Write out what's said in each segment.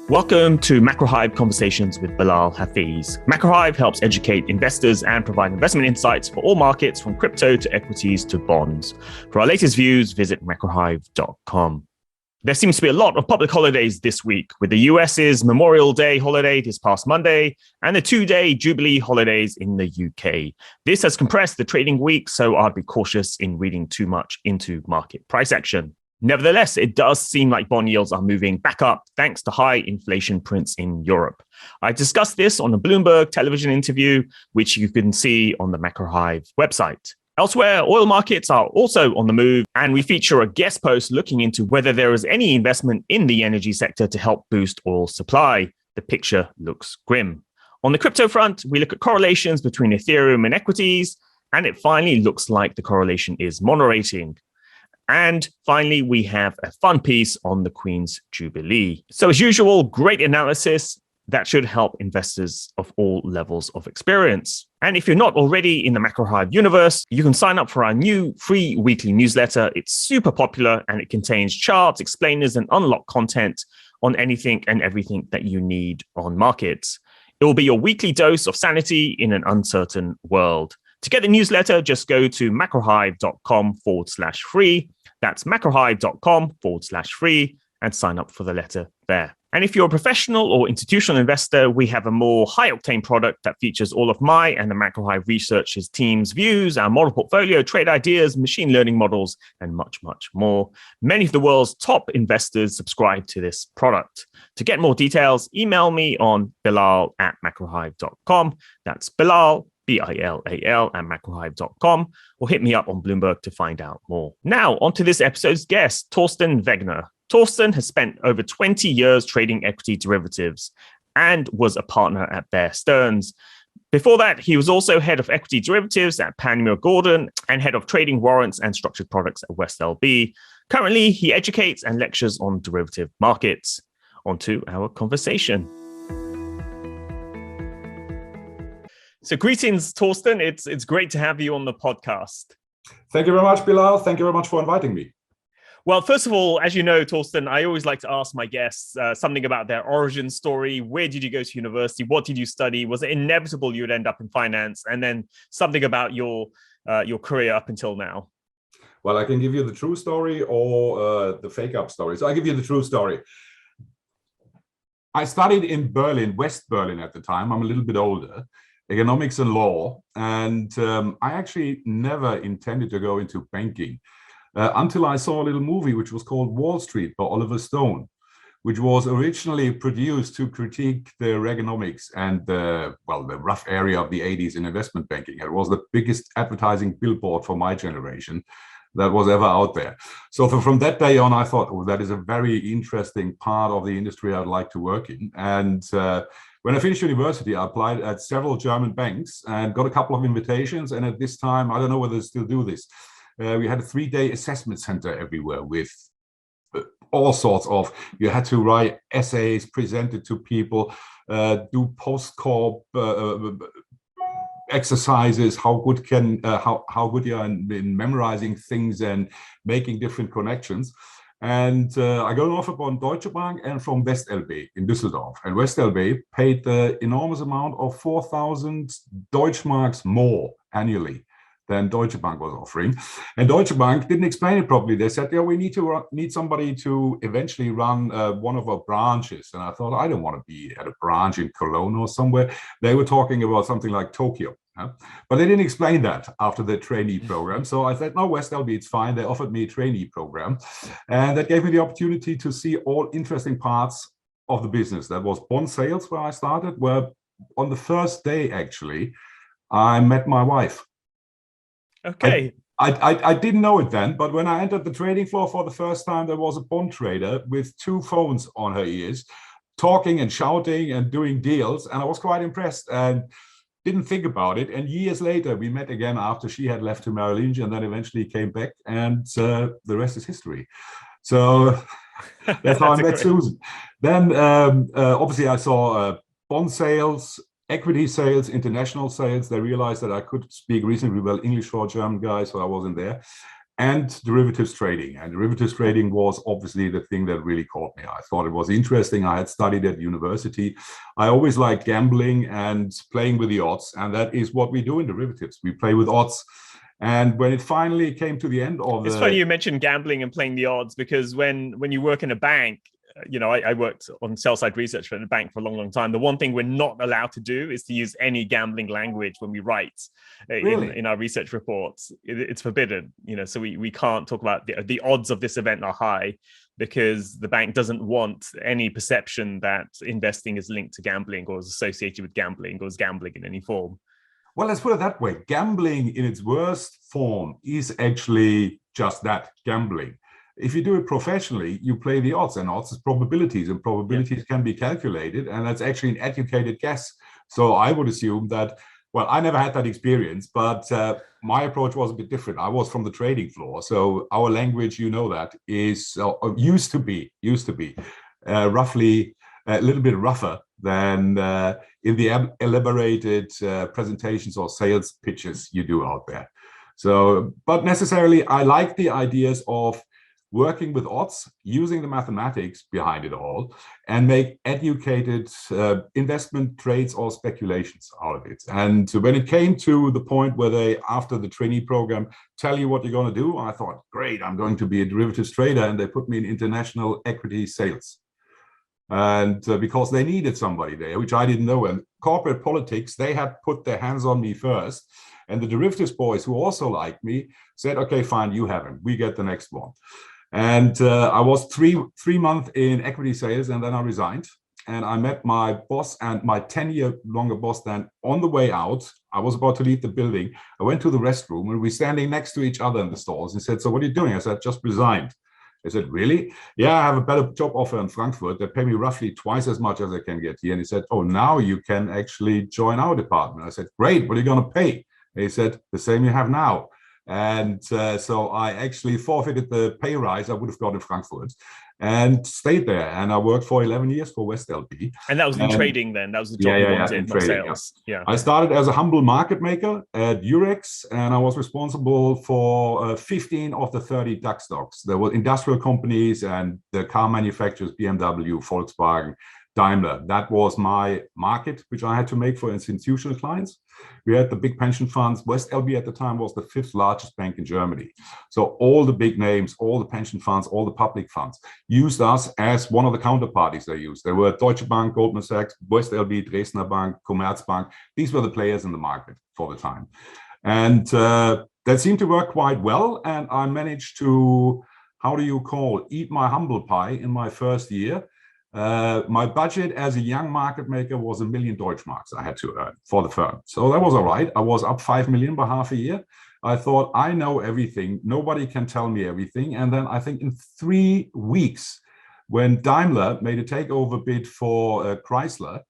Welcome to MacroHive Conversations with Bilal Hafiz. MacroHive helps educate investors and provide investment insights for all markets, from crypto to equities to bonds. For our latest views, visit macrohive.com. There seems to be a lot of public holidays this week, with the US's Memorial Day holiday this past Monday and the two-day Jubilee holidays in the UK. This has compressed the trading week, so I'd be cautious in reading too much into market price action. Nevertheless, it does seem like bond yields are moving back up thanks to high inflation prints in Europe. I discussed this on a Bloomberg television interview, which you can see on the MacroHive website. Elsewhere, oil markets are also on the move, and we feature a guest post looking into whether there is any investment in the energy sector to help boost oil supply. The picture looks grim. On the crypto front, we look at correlations between Ethereum and equities, and it finally looks like the correlation is moderating. And finally, we have a fun piece on the Queen's Jubilee. So as usual, great analysis that should help investors of all levels of experience. And if you're not already in the MacroHive universe, you can sign up for our new free weekly newsletter. It's super popular and it contains charts, explainers, and unlocked content on anything and everything that you need on markets. It will be your weekly dose of sanity in an uncertain world. To get the newsletter, just go to macrohive.com/free. That's macrohive.com/free and sign up for the letter there. And if you're a professional or institutional investor, we have a more high-octane product that features all of my and the MacroHive researchers team's views, our model portfolio, trade ideas, machine learning models, and much, much more. Many of the world's top investors subscribe to this product. To get more details, email me on bilal@macrohive.com. That's Bilal, Bilal @macrohive.com, or hit me up on Bloomberg to find out more. Now, on to this episode's guest, Thorsten Wegener. Thorsten has spent over 20 years trading equity derivatives and was a partner at Bear Stearns. Before that, he was also head of equity derivatives at Panmure Gordan and head of trading warrants and structured products at WestLB. Currently, he educates and lectures on derivative markets. On to our conversation. So greetings, Thorsten. It's great to have you on the podcast. Thank you very much, Bilal. Thank you very much for inviting me. Well, first of all, as you know, Thorsten, I always like to ask my guests something about their origin story. Where did you go to university? What did you study? Was it inevitable you would end up in finance? And then something about your career up until now. Well, I can give you the true story or the fake up story. So I give you the true story. I studied in Berlin, West Berlin at the time. I'm a little bit older. Economics and law, and I actually never intended to go into banking until I saw a little movie which was called Wall Street by Oliver Stone, which was originally produced to critique the Reaganomics and the rough area of the 80s in investment banking. It was the biggest advertising billboard for my generation that was ever out there. So from that day on, I thought, oh, that is a very interesting part of the industry I'd like to work in. And when I finished university, I applied at several German banks and got a couple of invitations. And at this time, I don't know whether they still do this. We had a 3-day assessment center everywhere with all sorts of, you had to write essays, present it to people, do post-corp exercises, how good you are in memorizing things and making different connections. And I got an offer from Deutsche Bank and from WestLB in Düsseldorf. And WestLB paid the enormous amount of 4,000 Deutschmarks more annually than Deutsche Bank was offering. And Deutsche Bank didn't explain it properly. They said, yeah, we need somebody to eventually run one of our branches. And I thought, I don't want to be at a branch in Cologne or somewhere. They were talking about something like Tokyo. But they didn't explain that after the trainee program. So I said, no, WestLB, it's fine. They offered me a trainee program. And that gave me the opportunity to see all interesting parts of the business. That was bond sales where I started, where on the first day, actually, I met my wife. Okay. I didn't know it then, but when I entered the trading floor for the first time, there was a bond trader with 2 phones on her ears, talking and shouting and doing deals. And I was quite impressed and didn't think about it. And years later, we met again after she had left to Merrill Lynch and then eventually came back. And the rest is history. So that's how I met Susan. Then obviously I saw bond sales, equity sales, international sales. They realized that I could speak reasonably well English for a German guy, so I was in there. and derivatives trading. And derivatives trading was obviously the thing that really caught me. I thought it was interesting. I had studied at university. I always liked gambling and playing with the odds. And that is what we do in derivatives. We play with odds. And when it finally came to the end of It's funny you mentioned gambling and playing the odds, because when you work in a bank, I worked on sell-side research for a bank for a long, long time. The one thing we're not allowed to do is to use any gambling language when we write in our research reports. It's forbidden, so we can't talk about the odds of this event are high, because the bank doesn't want any perception that investing is linked to gambling or is associated with gambling or is gambling in any form. Well, let's put it that way. Gambling in its worst form is actually just that, gambling. If you do it professionally, you play the odds, and odds is probabilities, and probabilities can be calculated, and that's actually an educated guess. So I would assume that, well, I never had that experience, but my approach was a bit different. I was from the trading floor. So our language, that, is used to be roughly a little bit rougher than in the elaborated presentations or sales pitches you do out there. So, but necessarily, I like the ideas of working with odds, using the mathematics behind it all, and make educated investment trades or speculations out of it. And when it came to the point where they, after the trainee program, tell you what you're going to do, I thought, great, I'm going to be a derivatives trader. And they put me in international equity sales. And because they needed somebody there, which I didn't know. And corporate politics, they had put their hands on me first. And the derivatives boys, who also liked me, said, okay, fine, you have him. We get the next one. And I was three months in equity sales, and then I resigned. And I met my boss and my 10-year longer boss then on the way out. I was about to leave the building. I went to the restroom, and we were standing next to each other in the stalls. He said, so what are you doing? I said, just resigned. I said, really? Yeah, I have a better job offer in Frankfurt. They pay me roughly twice as much as I can get here. And he said, oh, now you can actually join our department. I said, great, what are you going to pay? And he said, the same you have now. And so I actually forfeited the pay rise I would have got in Frankfurt and stayed there. And I worked for 11 years for WestLB. And that was in trading then? That was the job you wanted, not sales? Yeah. I started as a humble market maker at Eurex, and I was responsible for 15 of the 30 DAX stocks. There were industrial companies and the car manufacturers, BMW, Volkswagen, Daimler. That was my market, which I had to make for institutional clients. We had the big pension funds. WestLB at the time was the 5th largest bank in Germany. So all the big names, all the pension funds, all the public funds used us as one of the counterparties they used. There were Deutsche Bank, Goldman Sachs, WestLB, Dresdner Bank, Commerzbank. These were the players in the market for the time. And that seemed to work quite well. And I managed to, eat my humble pie in my first year. My budget as a young market maker was 1 million Deutschmarks I had to earn for the firm. So that was all right. I was up 5 million by half a year. I thought, I know everything. Nobody can tell me everything. And then I think in 3 weeks, when Daimler made a takeover bid for Chrysler,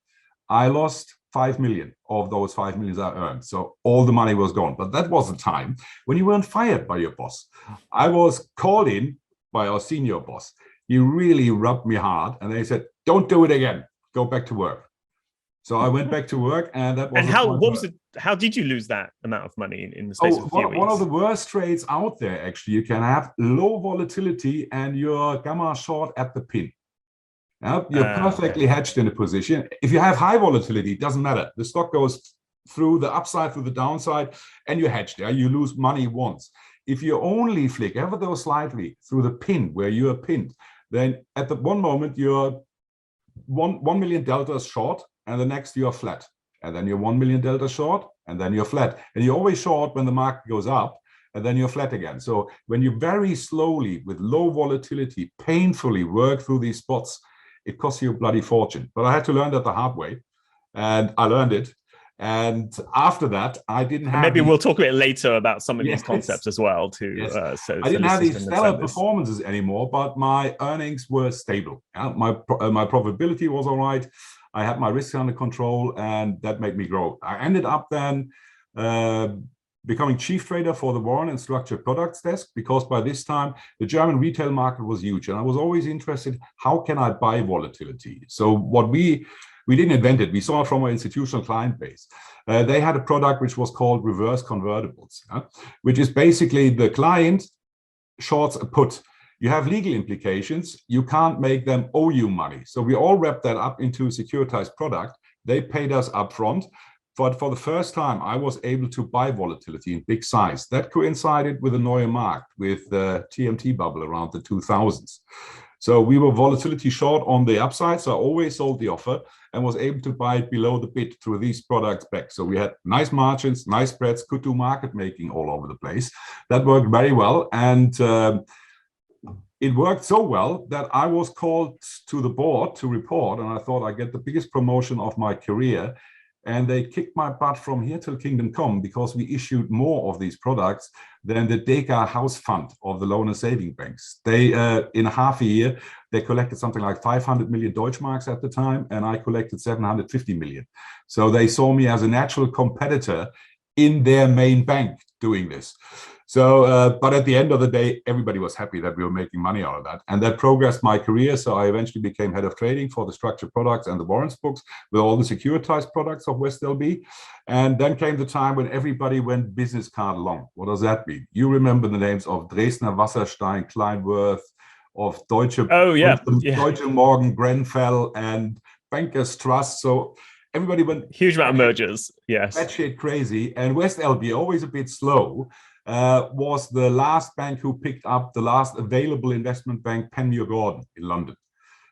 I lost 5 million of those 5 millions I earned. So all the money was gone. But that was the time when you weren't fired by your boss. I was called in by our senior boss. He really rubbed me hard, and they said, don't do it again. Go back to work. So I went back to work, and that was. And how did you lose that amount of money in the space of a few weeks? One of the worst trades out there, actually. You can have low volatility and you're gamma short at the pin. You're perfectly hedged in a position. If you have high volatility, it doesn't matter. The stock goes through the upside, through the downside, and you're hedged. You lose money once. If you only flick ever though slightly through the pin where you are pinned, then at the one moment you're 1 million deltas short, and the next you're flat. And then you're 1 million delta short, and then you're flat. And you're always short when the market goes up, and then you're flat again. So when you very slowly, with low volatility, painfully work through these spots, it costs you a bloody fortune. But I had to learn that the hard way, and I learned it. And after that, I didn't have. Maybe we'll talk a bit later about some of these concepts as well. I didn't have these stellar performances anymore, but my earnings were stable. My profitability was all right. I had my risks under control, and that made me grow. I ended up then becoming chief trader for the Warrants and structured products desk, because by this time the German retail market was huge, and I was always interested, how can I buy volatility? So what we didn't invent it. We saw it from our institutional client base. They had a product which was called reverse convertibles, which is basically the client shorts a put, you have legal implications. You can't make them owe you money. So we all wrapped that up into a securitized product. They paid us upfront. But for the first time, I was able to buy volatility in big size. That coincided with the Neue Markt, with the TMT bubble around the 2000s. So we were volatility short on the upside. So I always sold the offer and was able to buy it below the bid through these products back. So we had nice margins, nice spreads, could do market making all over the place. That worked very well. And it worked so well that I was called to the board to report. And I thought I'd get the biggest promotion of my career. And they kicked my butt from here till kingdom come, because we issued more of these products than the DECA house fund of the loan and saving banks. They, in a half a year, they collected something like 500 million Deutschmarks at the time, and I collected 750 million. So they saw me as a natural competitor in their main bank doing this. So, but at the end of the day, everybody was happy that we were making money out of that. And that progressed my career. So I eventually became head of trading for the structured products and the warrants books with all the securitized products of WestLB. And then came the time when everybody went business card long. What does that mean? You remember the names of Dresdner, Wasserstein, Kleinworth, of Deutsche, Deutsche Morgen, Grenfell, and Bankers Trust. So everybody went huge amount of mergers. Yes, that shit crazy. And WestLB, always a bit slow, was the last bank who picked up the last available investment bank, Panmure Gordan, in London.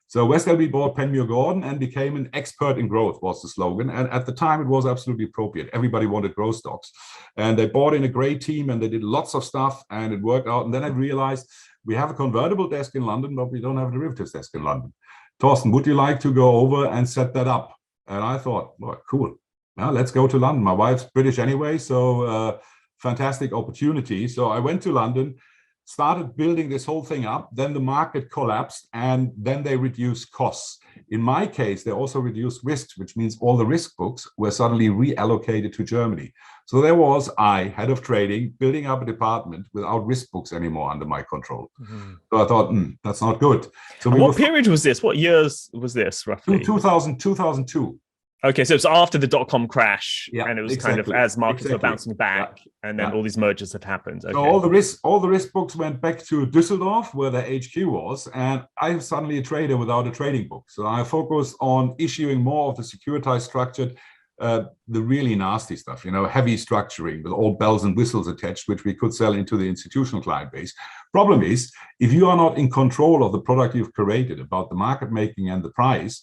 So WestLB bought Panmure Gordan and became an expert in growth, was the slogan. And at the time, it was absolutely appropriate. Everybody wanted growth stocks. And they bought in a great team and they did lots of stuff and it worked out. And then I realized we have a convertible desk in London, but we don't have a derivatives desk in London. Thorsten, would you like to go over and set that up? And I thought, well, cool. Now let's go to London. My wife's British anyway, so fantastic opportunity. So I went to London, started building this whole thing up. Then the market collapsed and then they reduced costs. In my case, they also reduced risks, which means all the risk books were suddenly reallocated to Germany. So there was I, head of trading, building up a department without risk books anymore under my control. Mm-hmm. So I thought, that's not good. So what period was this? What years was this roughly? 2002. Okay, so it's after the dot-com crash, and it was kind of as markets were bouncing back, and then all these mergers had happened. Okay. So all the risk books went back to Düsseldorf, where the HQ was, and I was suddenly a trader without a trading book. So I focused on issuing more of the securitized structured, the really nasty stuff, heavy structuring with all bells and whistles attached, which we could sell into the institutional client base. Problem is, if you are not in control of the product you've created about the market making and the price,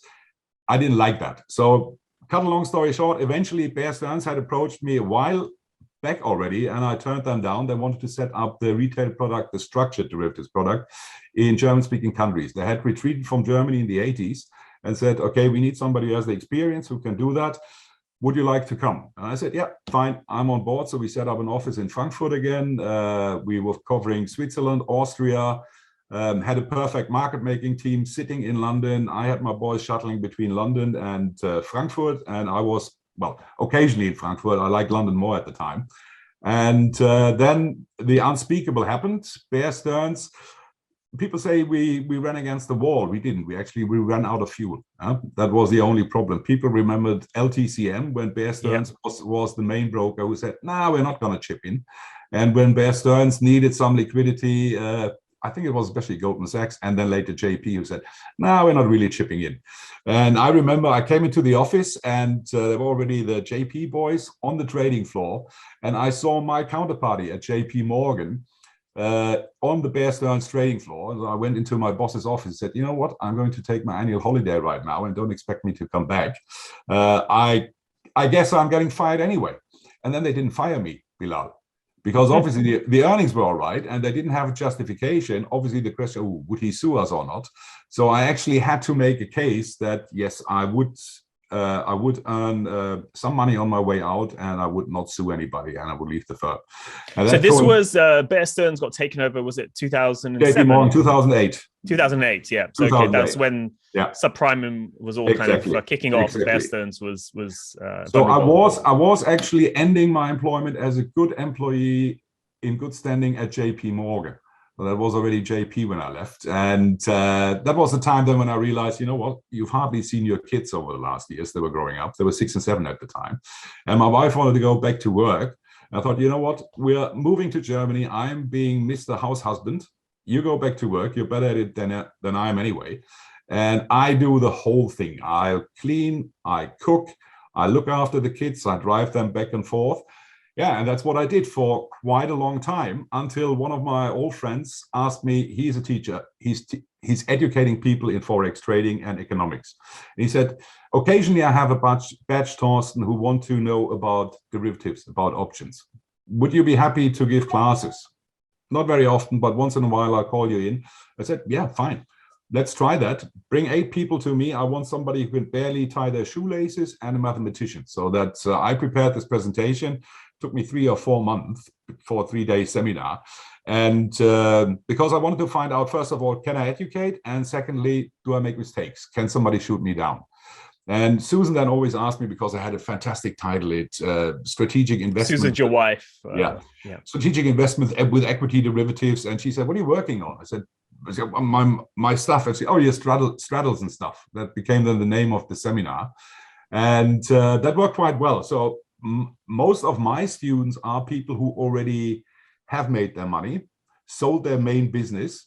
I didn't like that. So cut a long story short, eventually Bear Stearns had approached me a while back already, and I turned them down. They wanted to set up the retail product, the structured derivatives product, in German-speaking countries. They had retreated from Germany in the 80s and said, okay, we need somebody who has the experience, who can do that. Would you like to come? And I said, yeah, fine, I'm on board. So we set up an office in Frankfurt again. We were covering Switzerland, Austria, had a perfect market making team sitting in London. I had my boys shuttling between London and Frankfurt, and I was, occasionally in Frankfurt. I liked London more at the time. And then the unspeakable happened. Bear Stearns, people say we ran against the wall. We didn't. We ran out of fuel. That was the only problem. People remembered LTCM when Bear Stearns was the main broker who said, no, we're not going to chip in. And when Bear Stearns needed some liquidity, I think it was especially Goldman Sachs and then later JP who said, no, we're not really chipping in. And I remember I came into the office and there were already the JP boys on the trading floor. And I saw my counterparty at JP Morgan on the Bear Stearns trading floor. And I went into my boss's office and said, you know what, I'm going to take my annual holiday right now and don't expect me to come back. I guess I'm getting fired anyway. And then they didn't fire me, Bilal. Because obviously the earnings were all right and they didn't have a justification. Obviously the question, would he sue us or not? So I actually had to make a case that, yes, I would earn some money on my way out and I would not sue anybody and I would leave the firm. So this was, Bear Stearns got taken over, was it 2007? JP Morgan, 2008. 2008, yeah. So okay, that's when subprime was all kind of kicking off. Bear Stearns was so I was actually ending my employment as a good employee in good standing at JP Morgan. So that was already JP when I left. And that was the time then when I realized, you know what, you've hardly seen your kids over the last years. They were growing up. They were 6 and 7 at the time. And my wife wanted to go back to work. I thought, you know what, we're moving to Germany. I'm being Mr. House Husband. you go back to work. You're better at it than I am anyway. And I do the whole thing. I clean, I cook, I look after the kids, I drive them back and forth. Yeah, and that's what I did for quite a long time until one of my old friends asked me, he's a teacher, he's educating people in Forex trading and economics. And he said, occasionally I have a batch Thorsten who want to know about derivatives, about options. Would you be happy to give classes? Not very often, but once in a while I'll call you in. I said, yeah, fine. Let's try that. Bring 8 people to me. I want somebody who can barely tie their shoelaces and a mathematician. So that I prepared this presentation. Took me 3 or 4 months for a 3-day seminar. And because I wanted to find out, first of all, can I educate? And secondly, do I make mistakes? Can somebody shoot me down? And Susan then always asked me, because I had a fantastic title, it's strategic investment. Susan's your wife. Yeah. Strategic investments with equity derivatives. And she said, what are you working on? I said, my stuff. I said, oh, yeah, straddles and stuff. That became then the name of the seminar. And that worked quite well. So most of my students are people who already have made their money, sold their main business,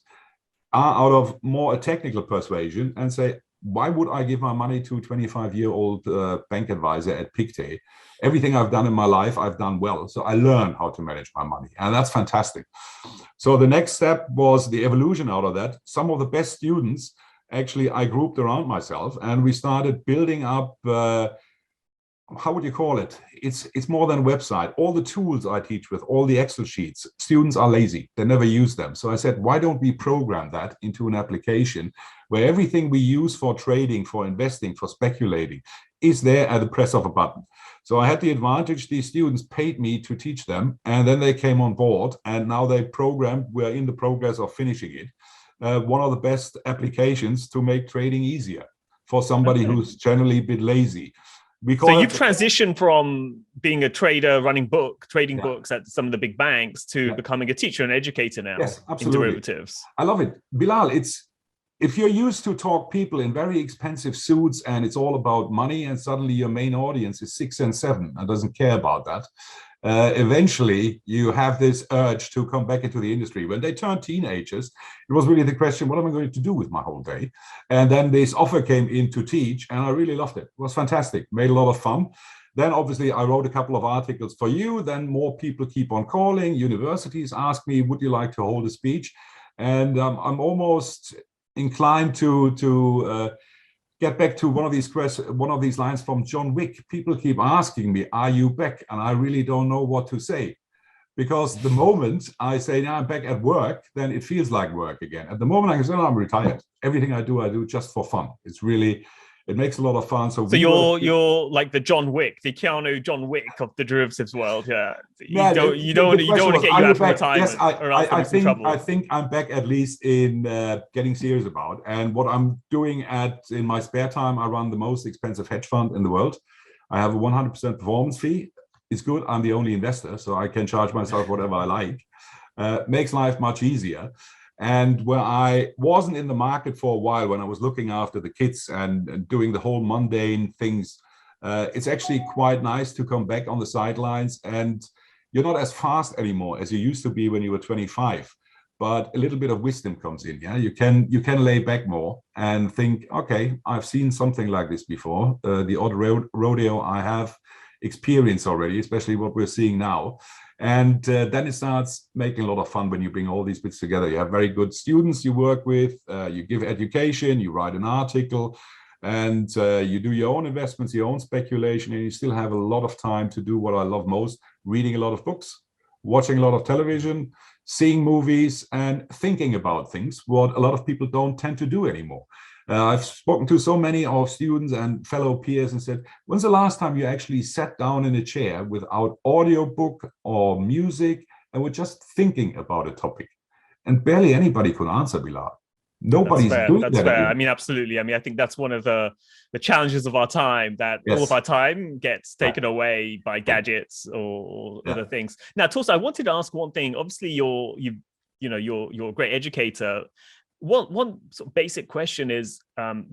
are out of more a technical persuasion and say, why would I give my money to a 25-year-old bank advisor at Pictet? Everything I've done in my life, I've done well. So I learned how to manage my money. And that's fantastic. So the next step was the evolution out of that. Some of the best students, actually, I grouped around myself and we started building up, how would you call it? It's more than a website. All the tools I teach with, all the Excel sheets, students are lazy. They never use them. So I said, why don't we program that into an application where everything we use for trading, for investing, for speculating is there at the press of a button. So I had the advantage, these students paid me to teach them, and then they came on board, and now they programmed, we're in the progress of finishing it, one of the best applications to make trading easier for somebody who's generally a bit lazy. So you've transitioned from being a trader, running trading books at some of the big banks to becoming a teacher and educator now in derivatives. I love it. Bilal, if you're used to talk people in very expensive suits and it's all about money and suddenly your main audience is 6 and 7 and doesn't care about that, eventually you have this urge to come back into the industry. When they turned teenagers, it was really the question, what am I going to do with my whole day? And then this offer came in to teach, and I really loved it. It was fantastic, made a lot of fun. Then obviously I wrote a couple of articles for you. Then more people keep on calling. Universities ask me, would you like to hold a speech? And I'm almost inclined to get back to one of these lines from John Wick. People keep asking me, are you back? And I really don't know what to say. Because the moment I say, now I'm back at work, then it feels like work again. At the moment I can say, no, I'm retired. Everything I do just for fun. It makes a lot of fun. So you're like the John Wick, the Keanu John Wick of the derivatives world. Yeah. You don't want to get you out of retirement. Yes, I think I'm back at least in getting serious about. And what I'm doing in my spare time, I run the most expensive hedge fund in the world. I have a 100% performance fee. It's good. I'm the only investor, so I can charge myself whatever I like. Makes life much easier. And where I wasn't in the market for a while, when I was looking after the kids and doing the whole mundane things, it's actually quite nice to come back on the sidelines, and you're not as fast anymore as you used to be when you were 25, but a little bit of wisdom comes in. Yeah, you can lay back more and think, okay, I've seen something like this before. The odd rodeo I have experienced already, especially what we're seeing now. And then it starts making a lot of fun when you bring all these bits together. You have very good students you work with, you give education, you write an article, and you do your own investments, your own speculation, and you still have a lot of time to do what I love most, reading a lot of books, watching a lot of television, seeing movies, and thinking about things, what a lot of people don't tend to do anymore. I've spoken to so many of students and fellow peers and said, when's the last time you actually sat down in a chair without audiobook or music and were just thinking about a topic? And barely anybody could answer, Bilal. Nobody's doing that. That's fair. I mean, absolutely. I mean, I think that's one of the challenges of our time, that all of our time gets taken away by gadgets or other things. Now, Thorsten, I wanted to ask one thing. Obviously, you're a great educator. One sort of basic question is,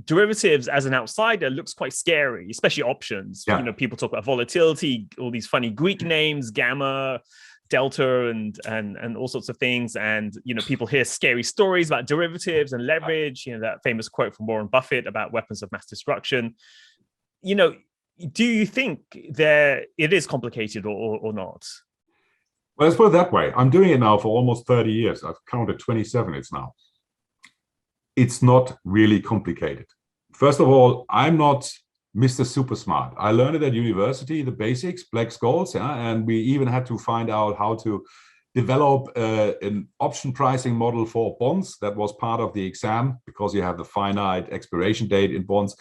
derivatives as an outsider looks quite scary, especially options. People talk about volatility, all these funny Greek names, gamma, delta and all sorts of things. And, people hear scary stories about derivatives and leverage, that famous quote from Warren Buffett about weapons of mass destruction. Do you think it is complicated or not? Well, let's put it that way. I'm doing it now for almost 30 years. I've counted 27 it's now. It's not really complicated. First of all, I'm not Mr. Super Smart. I learned it at university, the basics, black skulls, and we even had to find out how to develop an option pricing model for bonds. That was part of the exam because you have the finite expiration date in bonds.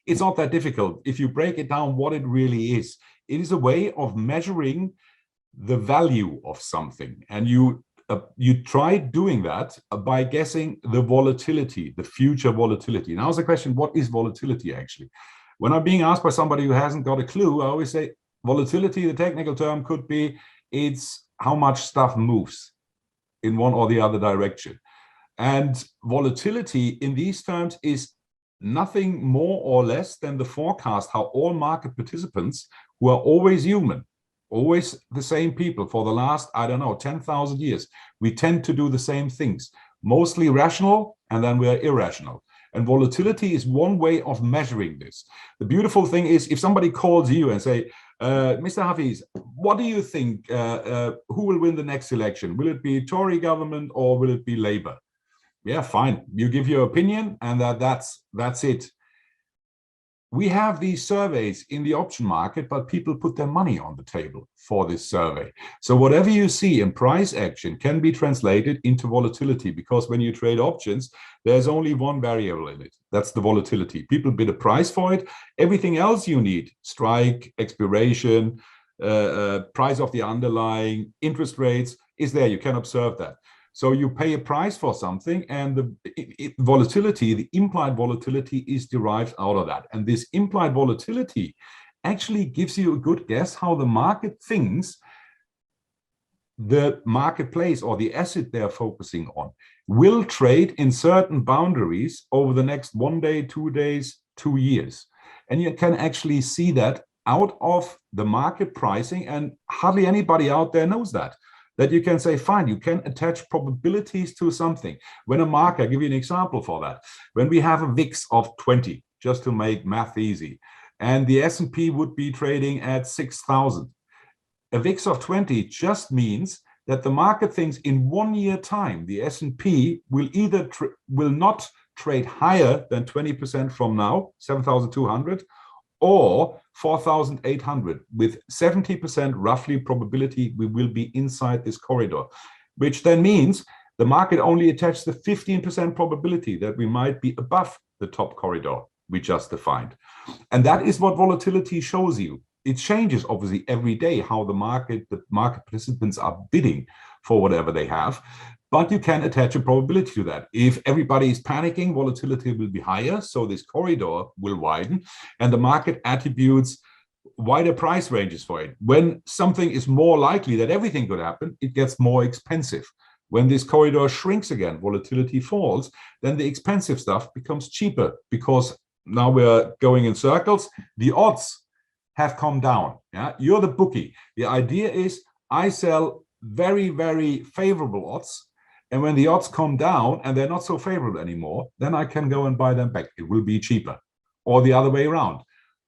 It's not that difficult. If you break it down, what it really is, it is a way of measuring the value of something. And you try doing that by guessing the volatility, the future volatility. Now, the question, what is volatility actually? When I'm being asked by somebody who hasn't got a clue, I always say volatility, the technical term could be, it's how much stuff moves in one or the other direction. And volatility in these terms is nothing more or less than the forecast how all market participants, who are always human, always the same people for the last, 10,000 years, we tend to do the same things, mostly rational, and then we are irrational. And volatility is one way of measuring this. The beautiful thing is, if somebody calls you and say, Mr. Hafiz, what do you think, who will win the next election? Will it be Tory government or will it be Labour? Yeah, fine. You give your opinion, and that's it. We have these surveys in the option market, but people put their money on the table for this survey. So whatever you see in price action can be translated into volatility, because when you trade options, there's only one variable in it. That's the volatility. People bid a price for it. Everything else you need, strike, expiration, price of the underlying, interest rates, is there. You can observe that. So you pay a price for something, and the volatility, the implied volatility, is derived out of that. And this implied volatility actually gives you a good guess how the market thinks the marketplace or the asset they're focusing on will trade in certain boundaries over the next 1 day, 2 days, 2 years. And you can actually see that out of the market pricing, and hardly anybody out there knows that you can say, fine, you can attach probabilities to something. When a market, I'll give you an example for that. When we have a VIX of 20, just to make math easy, and the S&P would be trading at 6,000. A VIX of 20 just means that the market thinks in 1 year time, the S&P will either will not trade higher than 20% from now, 7,200, or 4,800, with 70% roughly probability we will be inside this corridor, which then means the market only attaches the 15% probability that we might be above the top corridor we just defined. And that is what volatility shows you. It changes obviously every day how the market participants are bidding for whatever they have, but you can attach a probability to that. If everybody is panicking, volatility will be higher, so this corridor will widen, and the market attributes wider price ranges for it. When something is more likely that everything could happen, it gets more expensive. When this corridor shrinks again, volatility falls, then the expensive stuff becomes cheaper, because now we're going in circles. The odds have come down. Yeah? You're the bookie. The idea is I sell very, very favorable odds, and when the odds come down and they're not so favorable anymore, then I can go and buy them back. It will be cheaper, or the other way around.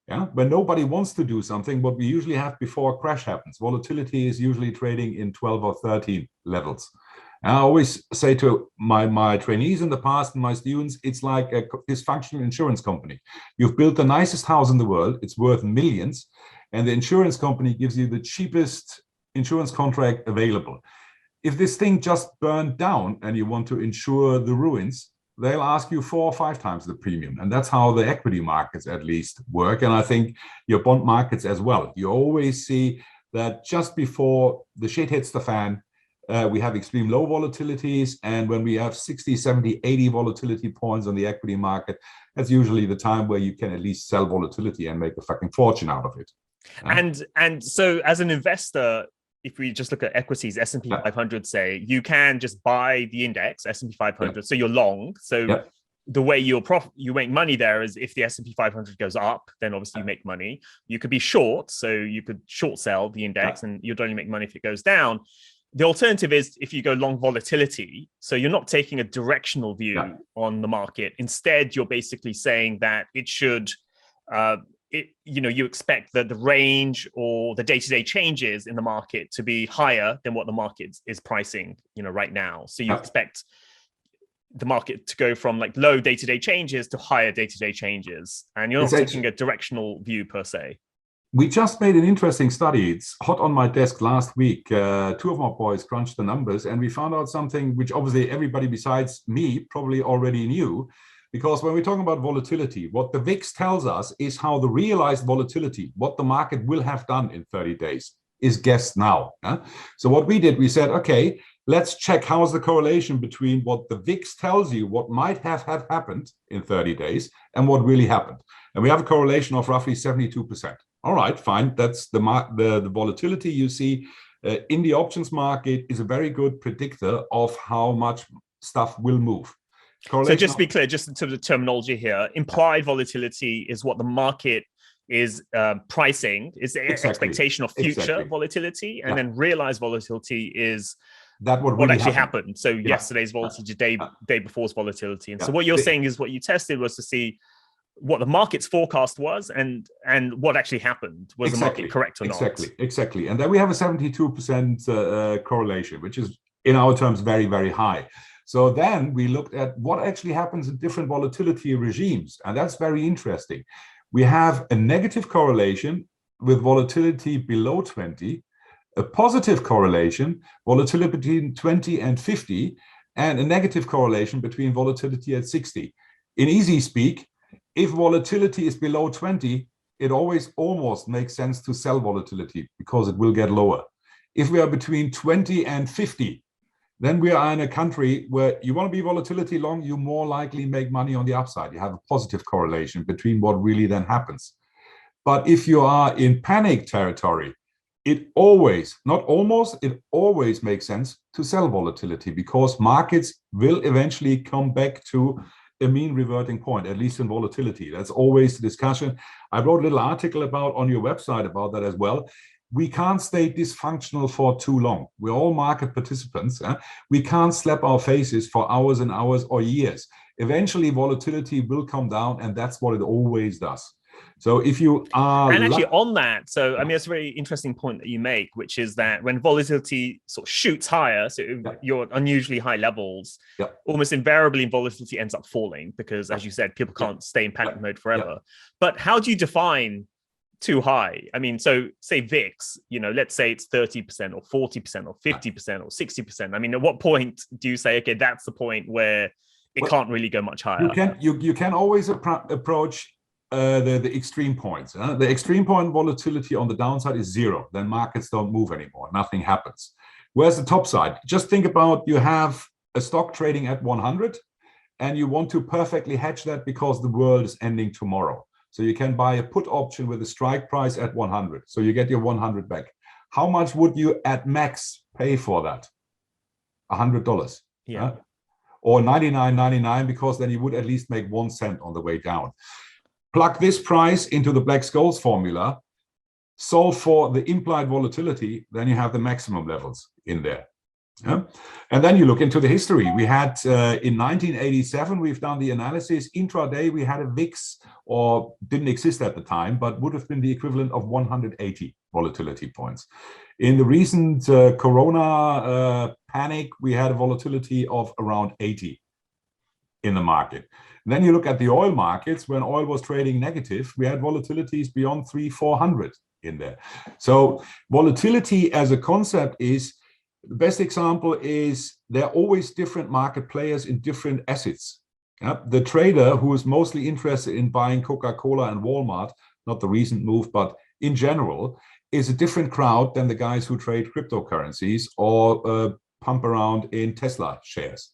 Yeah? When nobody wants to do something, what we usually have before a crash happens, volatility is usually trading in 12 or 13 levels. And I always say to my trainees in the past and my students, it's like a dysfunctional insurance company. You've built the nicest house in the world, it's worth millions, and the insurance company gives you the cheapest insurance contract available. If this thing just burned down and you want to insure the ruins, they'll ask you 4 or 5 times the premium. And that's how the equity markets at least work. And I think your bond markets as well. You always see that just before the shit hits the fan, we have extreme low volatilities. And when we have 60, 70, 80 volatility points on the equity market, that's usually the time where you can at least sell volatility and make a fucking fortune out of it. And so as an investor, if we just look at equities, S&P 500, say, you can just buy the index, S&P 500, so you're long. So the way you make money there is if the S&P 500 goes up, then obviously you make money. You could be short, so you could short sell the index, and you'd only make money if it goes down. The alternative is if you go long volatility, so you're not taking a directional view on the market. Instead, you're basically saying that it should, you expect that the range or the day-to-day changes in the market to be higher than what the market is pricing, right now. So you expect the market to go from like low day-to-day changes to higher day-to-day changes, and you're not taking a directional view per se. We just made an interesting study. It's hot on my desk last week. Two of my boys crunched the numbers, and we found out something which obviously everybody besides me probably already knew. Because when we're talking about volatility, what the VIX tells us is how the realized volatility, what the market will have done in 30 days, is guessed now. So what we did, we said, okay, let's check how is the correlation between what the VIX tells you, what might have happened in 30 days, and what really happened. And we have a correlation of roughly 72%. All right, fine. That's the volatility you see in the options market is a very good predictor of how much stuff will move. So just to be clear, just in terms of terminology here, implied volatility is what the market is pricing, is the expectation of future volatility, and then realized volatility is that what really actually happened. So yesterday's volatility, day before's volatility. And so what you're saying is what you tested was to see what the market's forecast was and what actually happened. Was the market correct or not? Exactly. And then we have a 72% correlation, which is in our terms very, very high. So then we looked at what actually happens in different volatility regimes. And that's very interesting. We have a negative correlation with volatility below 20, a positive correlation, volatility between 20 and 50, and a negative correlation between volatility at 60. In easy speak, if volatility is below 20, it always almost makes sense to sell volatility because it will get lower. If we are between 20 and 50, then we are in a country where you want to be volatility long, you more likely make money on the upside. You have a positive correlation between what really then happens. But if you are in panic territory, it always, not almost, it always makes sense to sell volatility because markets will eventually come back to a mean reverting point, at least in volatility. That's always the discussion. I wrote a little article on your website about that as well. We can't stay dysfunctional for too long. We're all market participants. We can't slap our faces for hours and hours or years. Eventually, volatility will come down, and that's what it always does. So if you are... And actually on that, so I mean, it's a very interesting point that you make, which is that when volatility sort of shoots higher, so you're at unusually high levels, almost invariably volatility ends up falling because, as you said, people can't stay in panic mode forever. But how do you define too high? I mean, so say VIX, let's say it's 30% or 40% or 50% or 60%. I mean, at what point do you say, okay, that's the point where it can't really go much higher? You can always approach the extreme points. The extreme point volatility on the downside is 0. Then markets don't move anymore. Nothing happens. Whereas the top side, just think about you have a stock trading at 100 and you want to perfectly hedge that because the world is ending tomorrow. So you can buy a put option with a strike price at 100. So you get your 100 back. How much would you at max pay for that? $100. Yeah. Or $99.99 because then you would at least make 1 cent on the way down. Plug this price into the Black-Scholes formula, solve for the implied volatility, then you have the maximum levels in there. And then you look into the history. We had in 1987, we've done the analysis. Intraday, we had a VIX, or didn't exist at the time, but would have been the equivalent of 180 volatility points. In the recent Corona panic, we had a volatility of around 80 in the market. And then you look at the oil markets. When oil was trading negative, we had volatilities beyond 300-400 in there. So volatility as a concept is, the best example is there are always different market players in different assets. The trader who is mostly interested in buying Coca-Cola and Walmart, not the recent move, but in general, is a different crowd than the guys who trade cryptocurrencies or pump around in Tesla shares.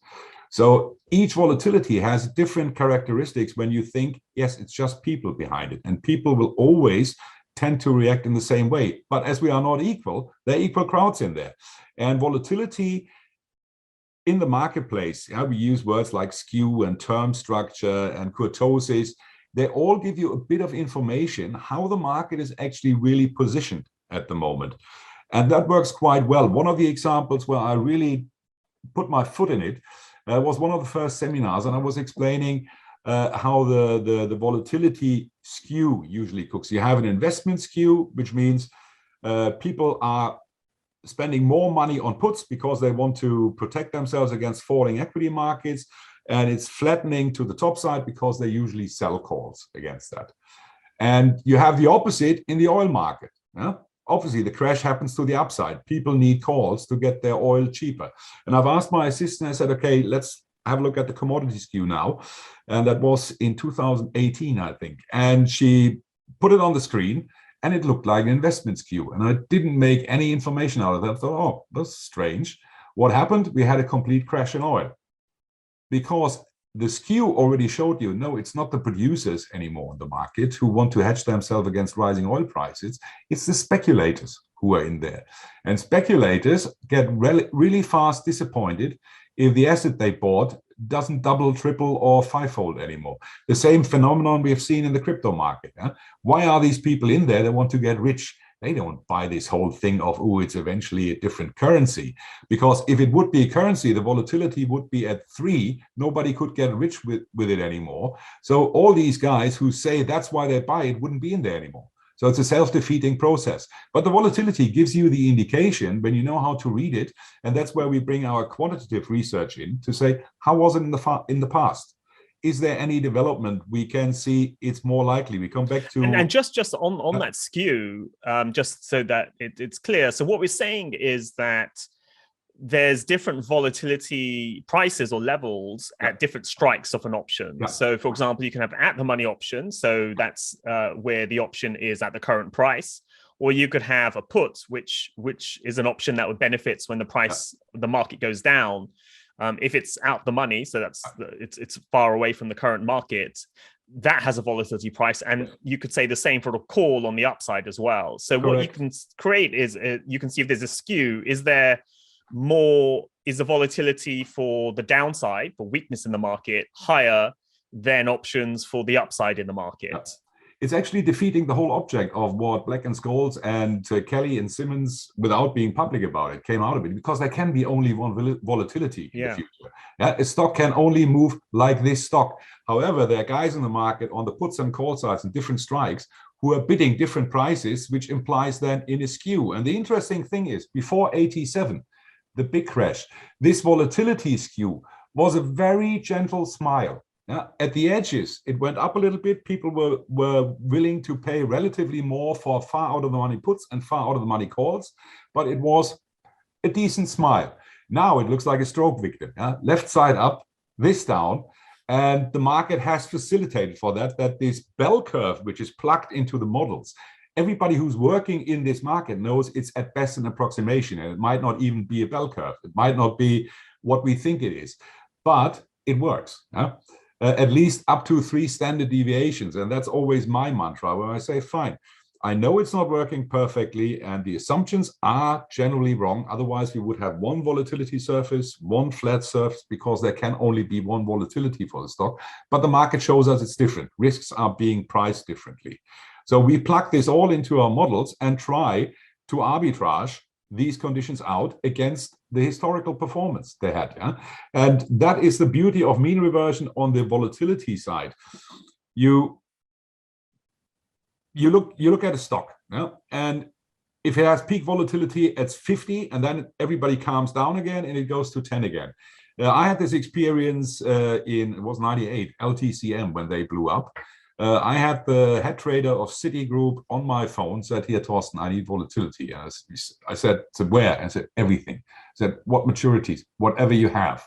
So each volatility has different characteristics when you think, yes, it's just people behind it. And people will always tend to react in the same way. But as we are not equal, there are equal crowds in there. And volatility in the marketplace, we use words like skew and term structure and kurtosis. They all give you a bit of information how the market is actually really positioned at the moment. And that works quite well. One of the examples where I really put my foot in it was one of the first seminars, and I was explaining how the volatility skew usually cooks. You have an investment skew, which means people are spending more money on puts because they want to protect themselves against falling equity markets, and it's flattening to the top side because they usually sell calls against that. And you have the opposite in the oil market. Obviously, the crash happens to the upside. People need calls to get their oil cheaper. And I've asked my assistant, I said, okay, let's have a look at the commodity skew now. And that was in 2018, I think. And she put it on the screen, and it looked like an investment skew. And I didn't make any information out of that. I thought, oh, that's strange. What happened? We had a complete crash in oil. Because the skew already showed you, no, it's not the producers anymore in the market who want to hedge themselves against rising oil prices. It's the speculators who are in there. And speculators get really fast disappointed if the asset they bought doesn't double, triple, or fivefold anymore. The same phenomenon we have seen in the crypto market. Why are these people in there? They want to get rich. They don't buy this whole thing of, oh, it's eventually a different currency. Because if it would be a currency, the volatility would be at 3. Nobody could get rich with it anymore. So all these guys who say that's why they buy it wouldn't be in there anymore. So it's a self-defeating process. But the volatility gives you the indication when you know how to read it. And that's where we bring our quantitative research in to say, how was it in the past? Is there any development we can see it's more likely? We come back to... And just on that skew, just so that it's clear. So what we're saying is that there's different volatility prices or levels at different strikes of an option. So for example, you can have at the money option. So that's where the option is at the current price. Or you could have a put, which is an option that would benefits when the price, the market goes down. If it's out the money, so that's it's far away from the current market, that has a volatility price, and you could say the same for a call on the upside as well. So what you can create is you can see if there's a skew. Is the volatility for the downside, for weakness in the market, higher than options for the upside in the market? It's actually defeating the whole object of what Black and Scholes and Kelly and Simmons, without being public about it, came out of it, because there can be only one volatility in the future. A stock can only move like this stock. However, there are guys in the market on the puts and call sides and different strikes who are bidding different prices, which implies then in a skew. And the interesting thing is, before 87, the big crash, this volatility skew was a very gentle smile. At the edges, it went up a little bit. People were willing to pay relatively more for far out of the money puts and far out of the money calls, but it was a decent smile. Now it looks like a stroke victim. Left side up, this down, and the market has facilitated for that this bell curve, which is plugged into the models. Everybody who's working in this market knows it's at best an approximation, and it might not even be a bell curve. It might not be what we think it is, but it works. At least up to 3 standard deviations. And that's always my mantra, where I say, fine, I know it's not working perfectly and the assumptions are generally wrong. Otherwise, we would have one volatility surface, one flat surface, because there can only be one volatility for the stock. But the market shows us it's different. Risks are being priced differently. So we plug this all into our models and try to arbitrage these conditions out against the historical performance they had. And that is the beauty of mean reversion on the volatility side. You look at a stock, and if it has peak volatility, it's 50, and then everybody calms down again and it goes to 10 again. I had this experience it was 98, LTCM, when they blew up. I had the head trader of Citigroup on my phone, said, here, Thorsten, I need volatility. And I said, where? I said, everything. I said, what maturities? Whatever you have.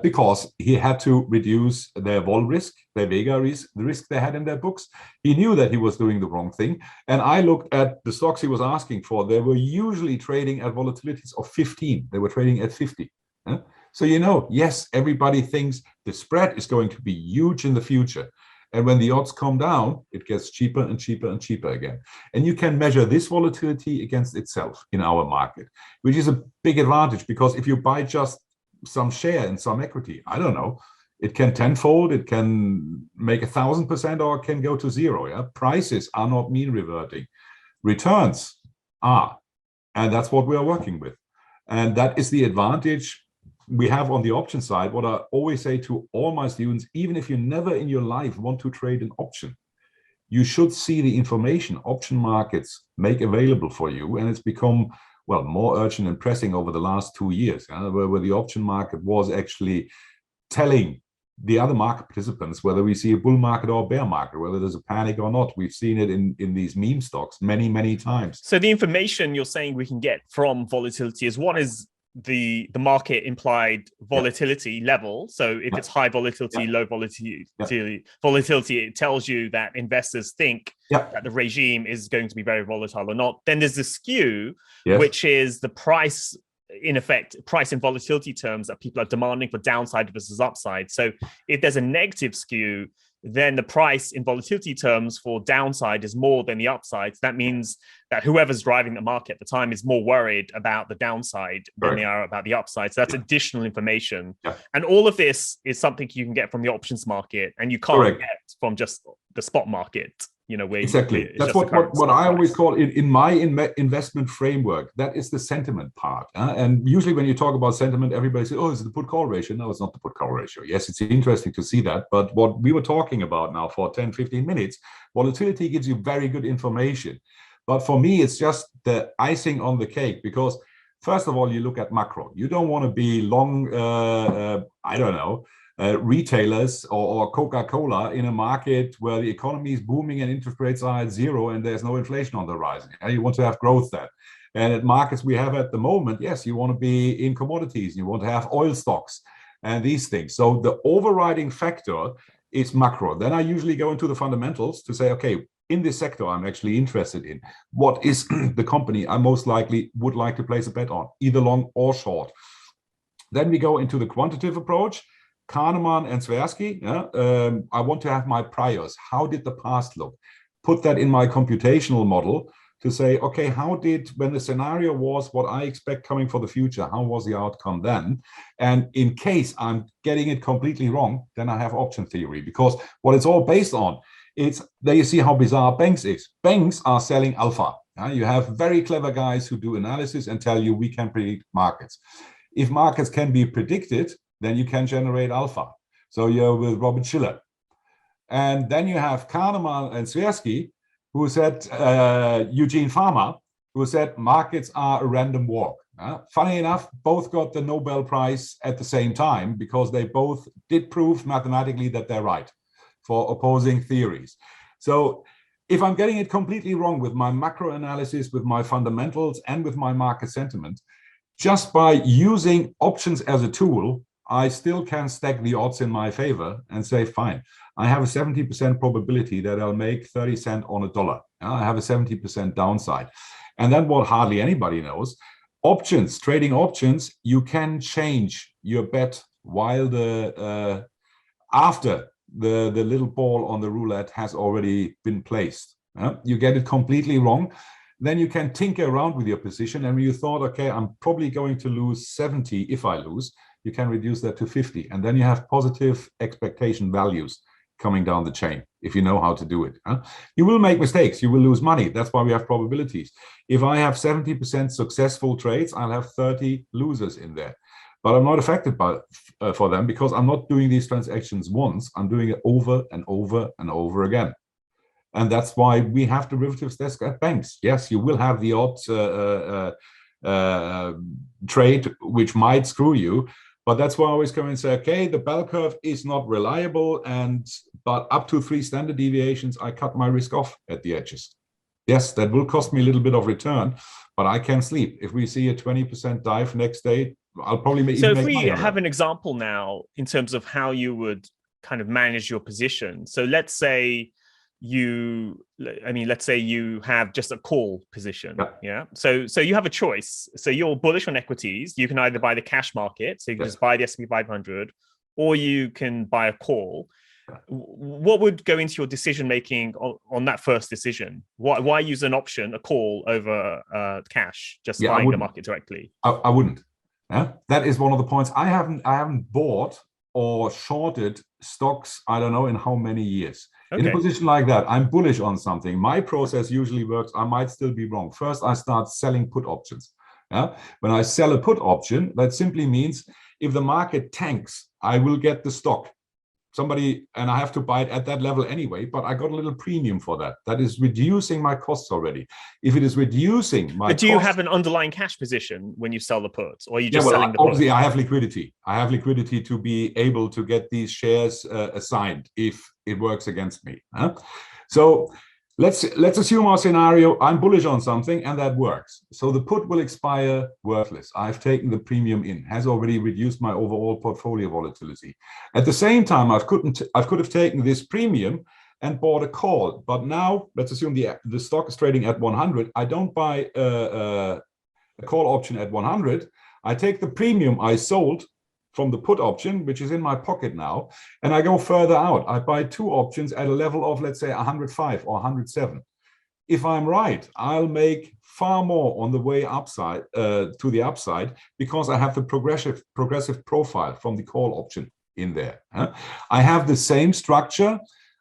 Because he had to reduce their vol risk, their Vega risk, the risk they had in their books. He knew that he was doing the wrong thing. And I looked at the stocks he was asking for. They were usually trading at volatilities of 15. They were trading at 50. So, yes, everybody thinks the spread is going to be huge in the future. And when the odds come down, it gets cheaper and cheaper and cheaper again. And you can measure this volatility against itself in our market, which is a big advantage, because if you buy just some share in some equity. I don't know. It can tenfold, it can make 1,000%, or it can go to zero. Yeah, prices are not mean reverting. Returns are, and that's what we are working with. And that is the advantage we have on the option side. What I always say to all my students, even if you never in your life want to trade an option, you should see the information option markets make available for you. And it's become, well, more urgent and pressing over the last 2 years, where the option market was actually telling the other market participants whether we see a bull market or a bear market, whether there's a panic or not. We've seen it in these meme stocks many times. So the information you're saying we can get from volatility is, one is the market implied volatility level. So if it's high volatility, low volatility, it tells you that investors think that the regime is going to be very volatile or not. Then there's the skew, which is the price, in effect, price in volatility terms that people are demanding for downside versus upside. So if there's a negative skew, then the price in volatility terms for downside is more than the upside. So that means that whoever's driving the market at the time is more worried about the downside than they are about the upside. So that's additional information. And all of this is something you can get from the options market, and you can't get from just the spot market. Where exactly. That's what I always call it in my investment framework. That is the sentiment part. And usually when you talk about sentiment, everybody says, oh, is it the put-call ratio? No, it's not the put-call ratio. Yes, it's interesting to see that. But what we were talking about now for 10, 15 minutes, volatility gives you very good information. But for me, it's just the icing on the cake, because first of all, you look at macro. You don't want to be long, I don't know, retailers or Coca-Cola in a market where the economy is booming and interest rates are at zero and there's no inflation on the rise. And you want to have growth there. And at markets we have at the moment, yes, you want to be in commodities, you want to have oil stocks and these things. So the overriding factor is macro. Then I usually go into the fundamentals to say, okay, in this sector I'm actually interested in, what is the company I most likely would like to place a bet on, either long or short. Then we go into the quantitative approach. Kahneman and Tversky, I want to have my priors. How did the past look? Put that in my computational model to say, okay, how did, when the scenario was what I expect coming for the future, how was the outcome then? And in case I'm getting it completely wrong, then I have option theory, because what it's all based on, it's there you see how bizarre banks is. Banks are selling alpha. You have very clever guys who do analysis and tell you we can predict markets. If markets can be predicted, then you can generate alpha. So you're with Robert Schiller. And then you have Kahneman and Tversky, who said, Eugene Fama, who said markets are a random walk. Funny enough, both got the Nobel Prize at the same time, because they both did prove mathematically that they're right for opposing theories. So if I'm getting it completely wrong with my macro analysis, with my fundamentals, and with my market sentiment, just by using options as a tool, I still can stack the odds in my favor and say, fine, I have a 70% probability that I'll make 30 cents on a dollar. I have a 70% downside. And then what hardly anybody knows, options, trading options, you can change your bet while after the little ball on the roulette has already been placed. You get it completely wrong, then you can tinker around with your position. And when you thought, okay, I'm probably going to lose 70 if I lose, you can reduce that to 50. And then you have positive expectation values coming down the chain, if you know how to do it. You will make mistakes, you will lose money. That's why we have probabilities. If I have 70% successful trades, I'll have 30 losers in there. But I'm not affected for them, because I'm not doing these transactions once, I'm doing it over and over and over again. And that's why we have derivatives desk at banks. Yes, you will have the odd trade which might screw you, but that's why I always come and say, okay, the bell curve is not reliable, but up to 3 standard deviations, I cut my risk off at the edges. Yes, that will cost me a little bit of return, but I can sleep. If we see a 20% dive next day, I'll probably make. So if we have an example now in terms of how you would kind of manage your position. So let's say let's say you have just a call position. So you have a choice. So you're bullish on equities. You can either buy the cash market, so you can just buy the S&P 500, or you can buy a call. What would go into your decision making on that first decision? Why use an option, a call, over cash, just buying the market directly? I wouldn't. Yeah, that is one of the points. I haven't bought or shorted stocks, I don't know in how many years. In a position like that, I'm bullish on something. My process usually works. I might still be wrong. First, I start selling put options. Yeah, when I sell a put option, that simply means if the market tanks, I will get the stock. Somebody, and I have to buy it at that level anyway, but I got a little premium for that. That is reducing my costs already. If it is reducing my But do you have an underlying cash position when you sell the puts, or are you just selling the obviously put? I have liquidity. I have liquidity to be able to get these shares assigned if it works against me. So let's assume our scenario, I'm bullish on something and that works. So the put will expire worthless. I've taken the premium in, has already reduced my overall portfolio volatility. At the same time, I could have taken this premium and bought a call. But now let's assume the stock is trading at 100. I don't buy a call option at 100. I take the premium I sold from the put option, which is in my pocket now, and I go further out. I buy two options at a level of, let's say, 105 or 107. If I'm right, I'll make far more on the way upside to the upside because I have the progressive profile from the call option in there. I have the same structure.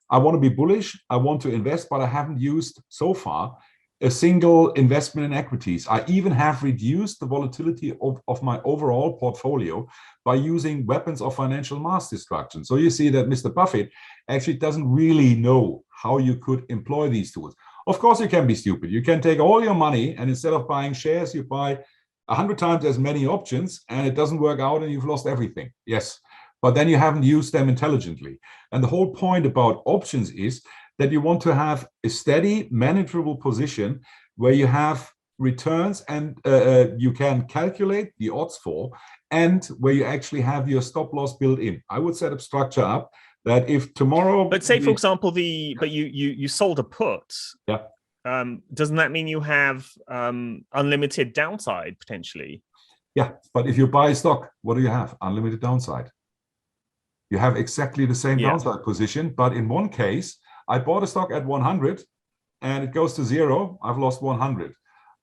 I want to be bullish. I want to invest, but I haven't used so far a single investment in equities. I even have reduced the volatility of my overall portfolio by using weapons of financial mass destruction. So you see that Mr. Buffett actually doesn't really know how you could employ these tools. Of course, you can be stupid. You can take all your money and instead of buying shares, you buy 100 times as many options and it doesn't work out and you've lost everything. Yes, but then you haven't used them intelligently. And the whole point about options is that you want to have a steady, manageable position where you have returns and you can calculate the odds for, and where you actually have your stop loss built in. I would set up structure up that if tomorrow... But say, for example, you sold a put. Yeah. Doesn't that mean you have unlimited downside potentially? Yeah, but if you buy a stock, what do you have? Unlimited downside. You have exactly the same downside position, but in one case, I bought a stock at 100 and it goes to 0. I've lost 100.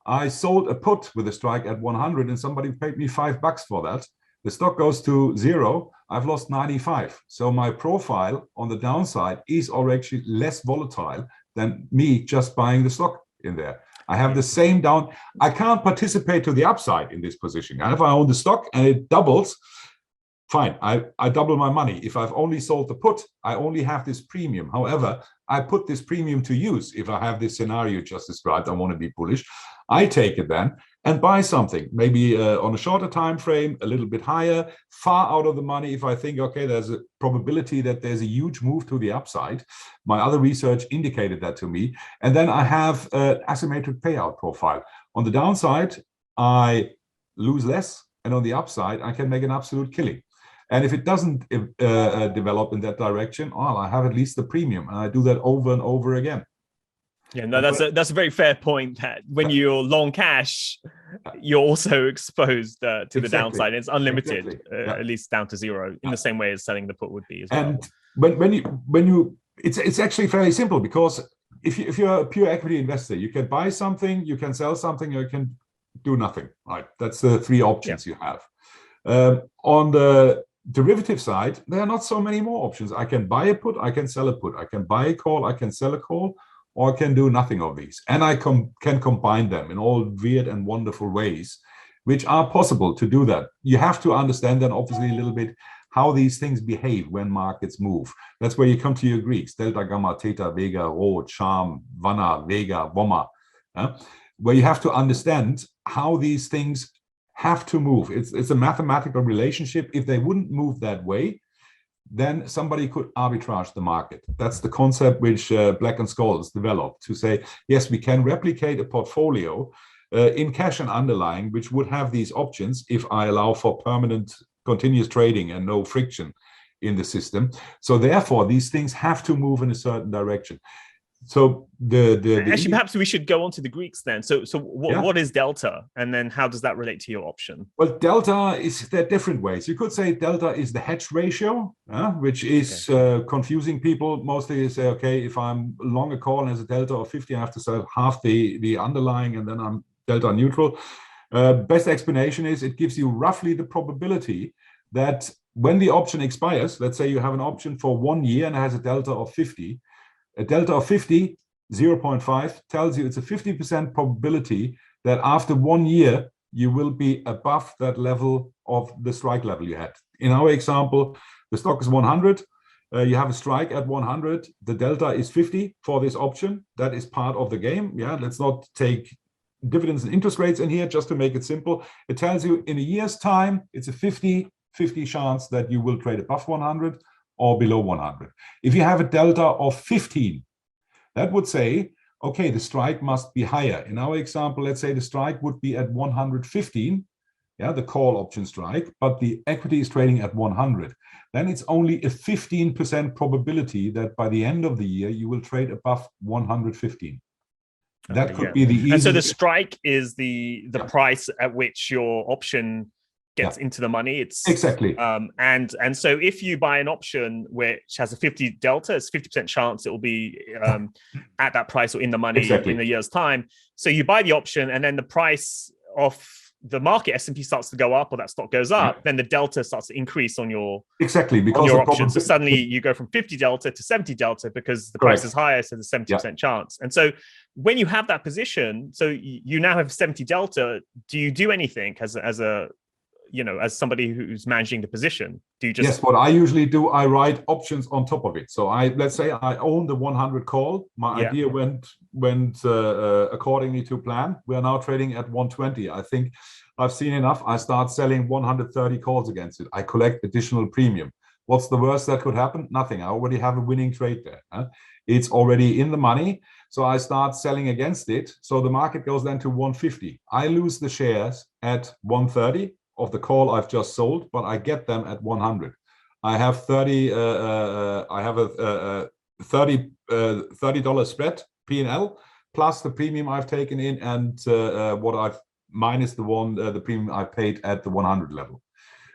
I sold a put with a strike at 100 and somebody paid me $5 for that. The stock goes to 0. I've lost 95. So my profile on the downside is already less volatile than me just buying the stock in there. I have the same down. I can't participate to the upside in this position. And if I own the stock and it doubles, fine, I double my money. If I've only sold the put, I only have this premium. However, I put this premium to use. If I have this scenario just described, I want to be bullish, I take it then and buy something, maybe on a shorter time frame, a little bit higher, far out of the money. If I think, okay, there's a probability that there's a huge move to the upside. My other research indicated that to me. And then I have an asymmetric payout profile. On the downside, I lose less. And on the upside, I can make an absolute killing. And if it doesn't develop in that direction, well, I have at least the premium, and I do that over and over again. Yeah, no, that's a very fair point. That when you're long cash, you're also exposed to the downside. It's unlimited, at least down to 0, in the same way as selling the put would be as well. And when you, it's actually fairly simple because if you're a pure equity investor, you can buy something, you can sell something, or you can do nothing. Right? That's the 3 options you have. On the derivative side, there are not so many more options. I can buy a put, I can sell a put, I can buy a call, I can sell a call, or I can do nothing of these. And I can combine them in all weird and wonderful ways, which are possible to do that. You have to understand then obviously a little bit how these things behave when markets move. That's where you come to your Greeks, delta, gamma, theta, vega, rho, charm, vana, vega, voma, where you have to understand how these things have to move. It's a mathematical relationship. If they wouldn't move that way, then somebody could arbitrage the market. That's the concept which Black and Scholes developed to say, yes, we can replicate a portfolio in cash and underlying, which would have these options if I allow for permanent continuous trading and no friction in the system. So therefore, these things have to move in a certain direction. So actually, perhaps we should go on to the Greeks then. So what is delta, and then how does that relate to your option? Well, delta is there are different ways. You could say delta is the hedge ratio, which is confusing people. Mostly you say, okay, if I'm long a call and there's a delta of 50, I have to sell half the underlying, and then I'm delta neutral. Best explanation is it gives you roughly the probability that when the option expires, let's say you have an option for 1 year and it has a delta of 50, a delta of 50, 0.5 tells you it's a 50% probability that after 1 year, you will be above that level of the strike level you had. In our example, the stock is 100. You have a strike at 100. The delta is 50 for this option. That is part of the game. Yeah, let's not take dividends and interest rates in here, just to make it simple. It tells you in a year's time, it's a 50 chance that you will trade above 100 or below 100. If you have a delta of 15, that would say, okay, the strike must be higher. In our example, let's say the strike would be at 115, yeah, the call option strike, but the equity is trading at 100. Then it's only a 15% probability that by the end of the year, you will trade above 115. That could be the easiest. And so the strike is the price at which your option gets into the money. It's exactly. And so if you buy an option which has a 50 delta, it's 50% chance it will be at that price or in the money in a year's time. So you buy the option, and then the price of the market S&P starts to go up, or that stock goes up, then the delta starts to increase on your because on your option. So suddenly you go from 50 delta to 70 delta because the price is higher, so there's 70% chance. And so when you have that position, so you now have 70 delta, do you do anything as a as somebody who's managing the position? Do you just... Yes, what I usually do, I write options on top of it. So let's say I own the 100 call. My idea went accordingly to plan. We are now trading at 120. I think I've seen enough. I start selling 130 calls against it. I collect additional premium. What's the worst that could happen? Nothing. I already have a winning trade there. It's already in the money. So I start selling against it. So the market goes then to 150. I lose the shares at 130 of the call I've just sold, but I get them at 100. I have 30. I have a $30 spread P&L plus the premium I've taken in, and what I've minus the premium I paid at the 100 level.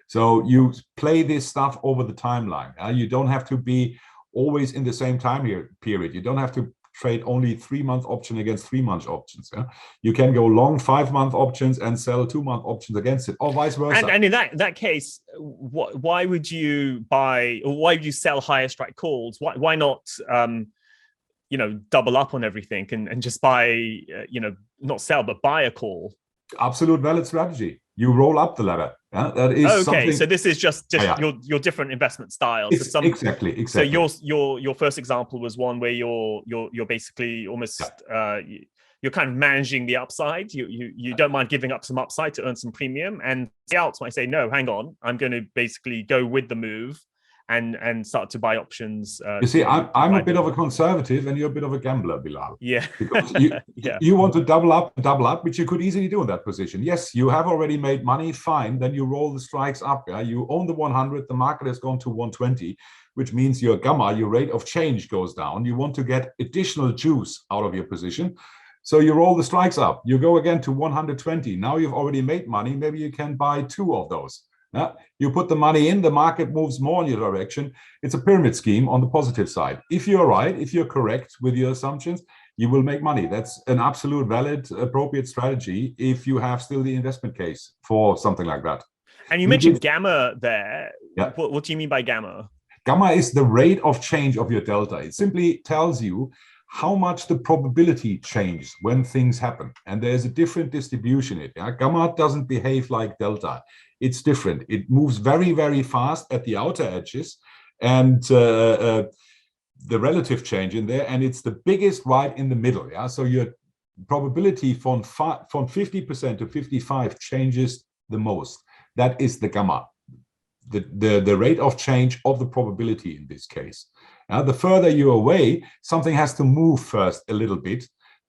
So you play this stuff over the timeline. You don't have to be always in the same time period. You don't have to trade only 3-month option against 3-month options. You can go long 5-month options and sell 2-month options against it, or vice versa. And in that case, why would you buy, or why would you sell higher strike calls? Why not double up on everything and just buy, not sell but buy a call? Absolute valid strategy. You roll up the ladder. That is okay. So this is just your different investment styles. Exactly. So your first example was one where you're basically almost you're kind of managing the upside. You don't mind giving up some upside to earn some premium, and the outs might say, no, hang on, I'm going to basically go with the move and start to buy options. You see, I'm a bit of a conservative and you're a bit of a gambler, Bilal. Yeah. Because you want to double up, which you could easily do in that position. Yes, you have already made money, fine. Then you roll the strikes up. You own the 100, the market has gone to 120, which means your gamma, your rate of change goes down. You want to get additional juice out of your position. So you roll the strikes up. You go again to 120. Now you've already made money. Maybe you can buy 2 of those. You put the money in, the market moves more in your direction. It's a pyramid scheme on the positive side. If you're right, if you're correct with your assumptions, you will make money. That's an absolute valid, appropriate strategy if you have still the investment case for something like that. And you mentioned gamma there. Yeah. What do you mean by gamma? Gamma is the rate of change of your delta. It simply tells you how much the probability changes when things happen. And there's a different distribution in it. Gamma doesn't behave like delta. It's different. It moves very, very fast at the outer edges and the relative change in there. And it's the biggest right in the middle. So your probability from 50% to 55 changes the most. That is the gamma, the rate of change of the probability in this case. The further you're away, something has to move first a little bit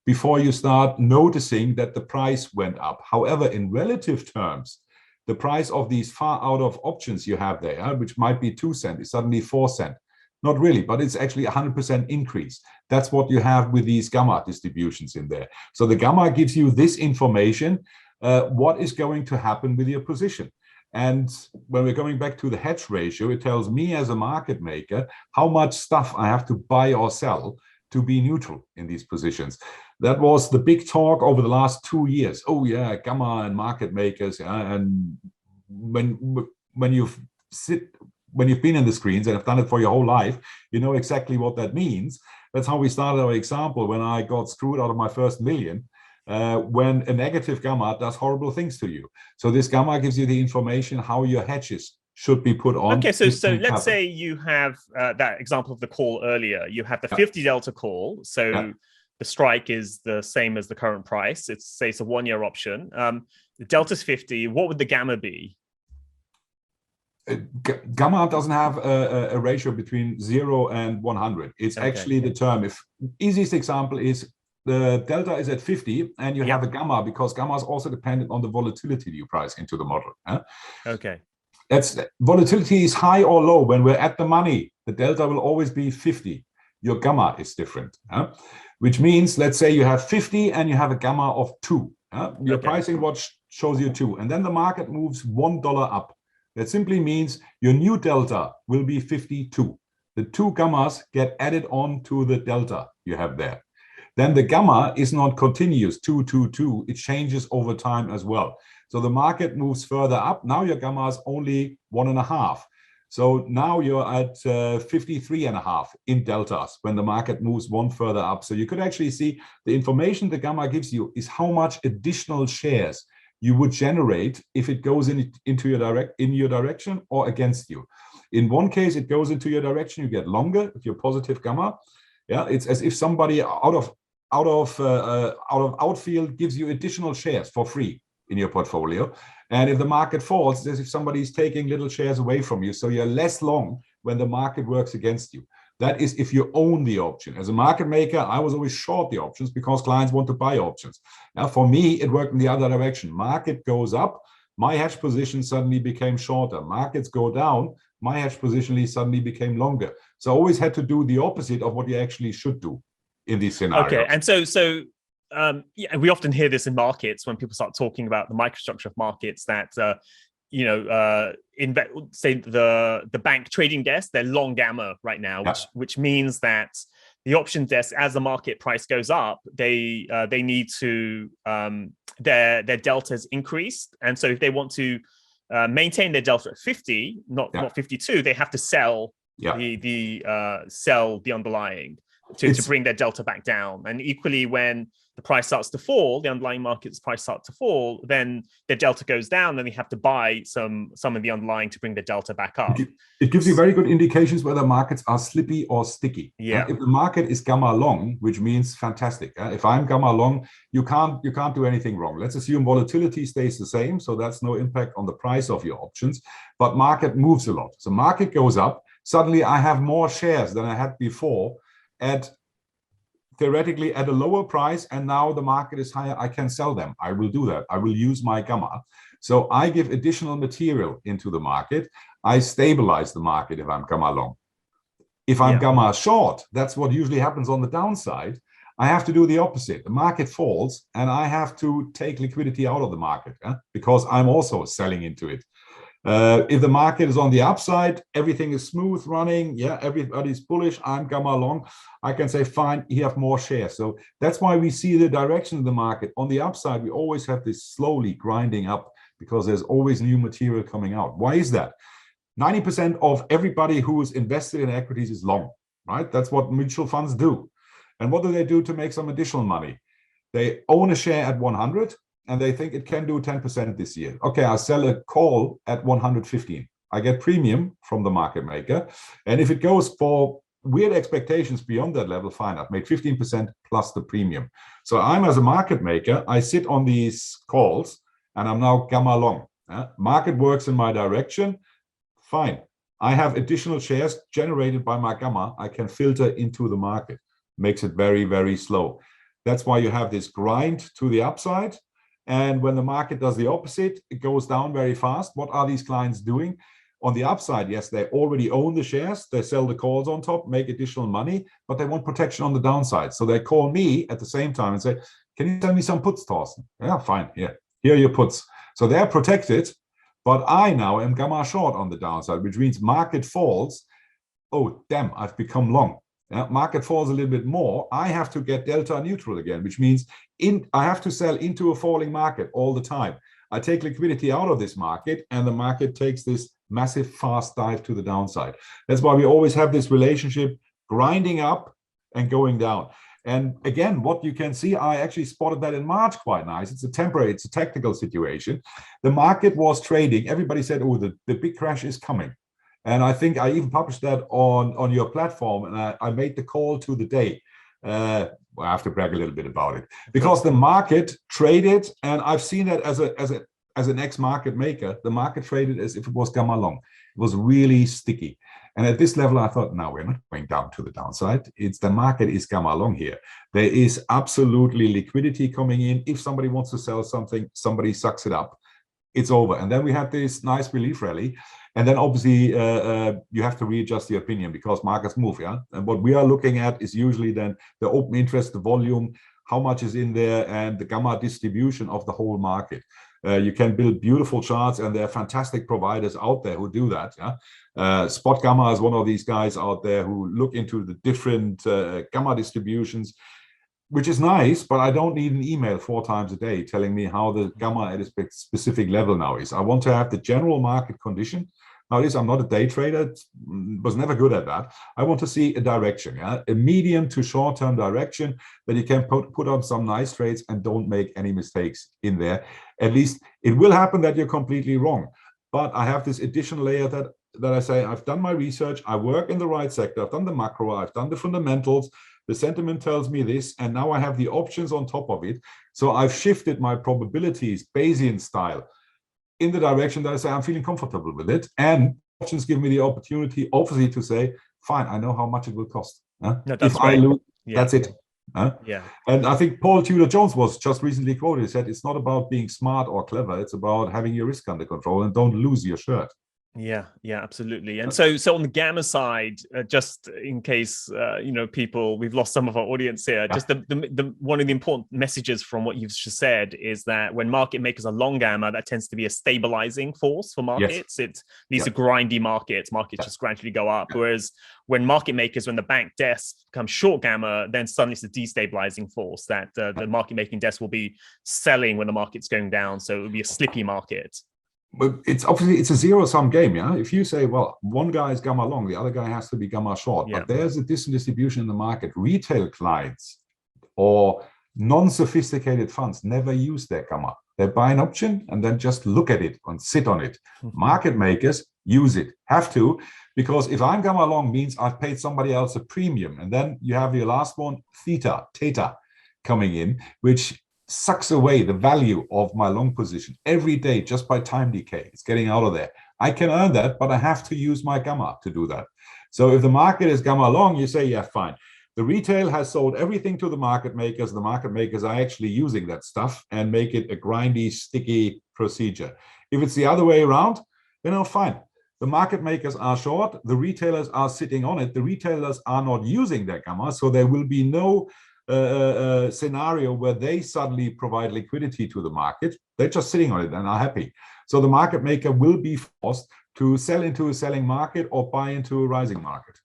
before you start noticing that the price went up. However, in relative terms, the price of these far out of options you have there, which might be 2 cents, is suddenly 4 cents. Not really, but it's actually 100% increase. That's what you have with these gamma distributions in there. So the gamma gives you this information, what is going to happen with your position. And when we're going back to the hedge ratio, it tells me as a market maker how much stuff I have to buy or sell to be neutral in these positions. That was the big talk over the last 2 years. Oh yeah, gamma and market makers. And when you've been in the screens and have done it for your whole life, you know exactly what that means. That's how we started our example when I got screwed out of my first million. When a negative gamma does horrible things to you. So this gamma gives you the information how your hedges should be put on. Okay, so let's say you have that example of the call earlier. You have the 50 delta call. So the strike is the same as the current price. It's say it's a 1-year option. The delta's 50. What would the gamma be? Gamma doesn't have a ratio between 0 and 100. It's actually the term. If easiest example is the delta is at 50 and you have a gamma, because gamma is also dependent on the volatility you price into the model. Okay. That's volatility is high or low. When we're at the money, the delta will always be 50. Your gamma is different, which means, let's say you have 50 and you have a gamma of 2. Your pricing watch shows you 2, and then the market moves $1 up. That simply means your new delta will be 52. The 2 gammas get added on to the delta you have there. Then the gamma is not continuous, 2, 2, 2. It changes over time as well. So the market moves further up. Now your gamma is only 1.5. So now you're at 53.5 in deltas when the market moves 1 further up. So you could actually see the information the gamma gives you is how much additional shares you would generate if it goes into your direction or against you. In one case, it goes into your direction, you get longer if you're positive gamma. Yeah, it's as if somebody out of outfield gives you additional shares for free in your portfolio. And if the market falls, it's as if somebody's taking little shares away from you. So you're less long when the market works against you. That is if you own the option. As a market maker, I was always short the options because clients want to buy options. Now, for me, it worked in the other direction. Market goes up, my hedge position suddenly became shorter. Markets go down, my hedge position suddenly became longer. So I always had to do the opposite of what you actually should do in these scenarios. Okay, and yeah, we often hear this in markets when people start talking about the microstructure of markets that say the bank trading desk, they're long gamma right now, which means that the option desk, as the market price goes up, they need to their delta is increased, and so if they want to maintain their delta at 50, not 52, they have to sell the underlying to bring their delta back down. And equally, when the price starts to fall, the underlying market's price starts to fall, then the delta goes down, and they have to buy some of the underlying to bring the delta back up. It gives you very good indications whether markets are slippy or sticky. Yeah. If the market is gamma long, which means fantastic. If I'm gamma long, you can't do anything wrong. Let's assume volatility stays the same, so that's no impact on the price of your options, but market moves a lot. So market goes up, suddenly I have more shares than I had before theoretically at a lower price, and now the market is higher, I can sell them. I will do that. I will use my gamma. So I give additional material into the market. I stabilize the market if I'm gamma long. If I'm gamma short, that's what usually happens on the downside. I have to do the opposite. The market falls, and I have to take liquidity out of the market because I'm also selling into it. If the market is on the upside, everything is smooth running, everybody's bullish, I'm gamma long, I can say, fine, you have more shares. So that's why we see the direction of the market. On the upside, we always have this slowly grinding up because there's always new material coming out. Why is that? 90% of everybody who is invested in equities is long, right? That's what mutual funds do. And what do they do to make some additional money? They own a share at 100, and they think it can do 10% this year. Okay, I sell a call at 115. I get premium from the market maker. And if it goes for weird expectations beyond that level, fine, I've made 15% plus the premium. So I'm, as a market maker, I sit on these calls and I'm now gamma long. Market works in my direction, fine. I have additional shares generated by my gamma. I can filter into the market. Makes it very, very slow. That's why you have this grind to the upside. And when the market does the opposite, it goes down very fast. What are these clients doing? On the upside, yes, they already own the shares. They sell the calls on top, make additional money, but they want protection on the downside. So they call me at the same time and say, can you send me some puts, Thorsten? Yeah, fine. Yeah, here are your puts. So they're protected, but I now am gamma short on the downside, which means market falls. Oh, damn, I've become long. market falls a little bit more, I have to get delta neutral again, which means I have to sell into a falling market all the time. I take liquidity out of this market, and the market takes this massive fast dive to the downside. That's why we always have this relationship grinding up and going down. And again, what you can see, I actually spotted that in March quite nice. It's a temporary, it's a tactical situation. The market was trading. Everybody said, oh, the big crash is coming. And I think I even published that on your platform, and I made the call to the day. Well, I have to brag a little bit about it, because the market traded, and I've seen that as an ex-market maker, the market traded as if it was gamma long. It was really sticky. And at this level, I thought, no, we're not going down to the downside. It's the market is gamma long here. There is absolutely liquidity coming in. If somebody wants to sell something, somebody sucks it up. It's over. And then we had this nice relief rally. And then obviously you have to readjust the opinion, because markets move, yeah? And what we are looking at is usually then the open interest, the volume, how much is in there, and the gamma distribution of the whole market. You can build beautiful charts, and there are fantastic providers out there who do that. Yeah? Spot Gamma is one of these guys out there who look into the different gamma distributions, which is nice, but I don't need an email 4 times a day telling me how the gamma at a specific level now is. I want to have the general market condition. Now, I'm not a day trader, was never good at that. I want to see a direction, yeah? A medium to short-term direction that you can put on some nice trades and don't make any mistakes in there. At least it will happen that you're completely wrong. But I have this additional layer that I say, I've done my research, I work in the right sector, I've done the macro, I've done the fundamentals, the sentiment tells me this, and now I have the options on top of it. So I've shifted my probabilities, Bayesian style, in the direction that I say I'm feeling comfortable with it. And options give me the opportunity, obviously, to say, fine, I know how much it will cost. No, if I lose, that's it. Yeah. And I think Paul Tudor Jones was just recently quoted. He said, it's not about being smart or clever. It's about having your risk under control and don't lose your shirt. Yeah, absolutely. And so on the gamma side, just in case people, we've lost some of our audience here. Just the one of the important messages from what you've just said is that when market makers are long gamma, that tends to be a stabilizing force for markets. Yes. These are grindy markets. Markets just gradually go up. Whereas when market makers, when the bank desk become short gamma, then suddenly it's a destabilizing force that the market making desk will be selling when the market's going down. So it would be a slippy market. But it's obviously it's a zero-sum game, yeah. If you say, well, one guy is gamma long, the other guy has to be gamma short, but there's a distribution in the market. Retail clients or non-sophisticated funds never use their gamma. They buy an option and then just look at it and sit on it. Market makers use it, have to, because if I'm gamma long means I've paid somebody else a premium, and then you have your last one, theta coming in, which sucks away the value of my long position every day just by time decay. It's getting out of there. I can earn that, but I have to use my gamma to do that. So if the market is gamma long, you say, yeah, fine. The retail has sold everything to the market makers. The market makers are actually using that stuff and make it a grindy, sticky procedure. If it's the other way around, fine. The market makers are short. The retailers are sitting on it. The retailers are not using their gamma. So there will be no scenario where they suddenly provide liquidity to the market. They're just sitting on it and are happy. So the market maker will be forced to sell into a selling market or buy into a rising market.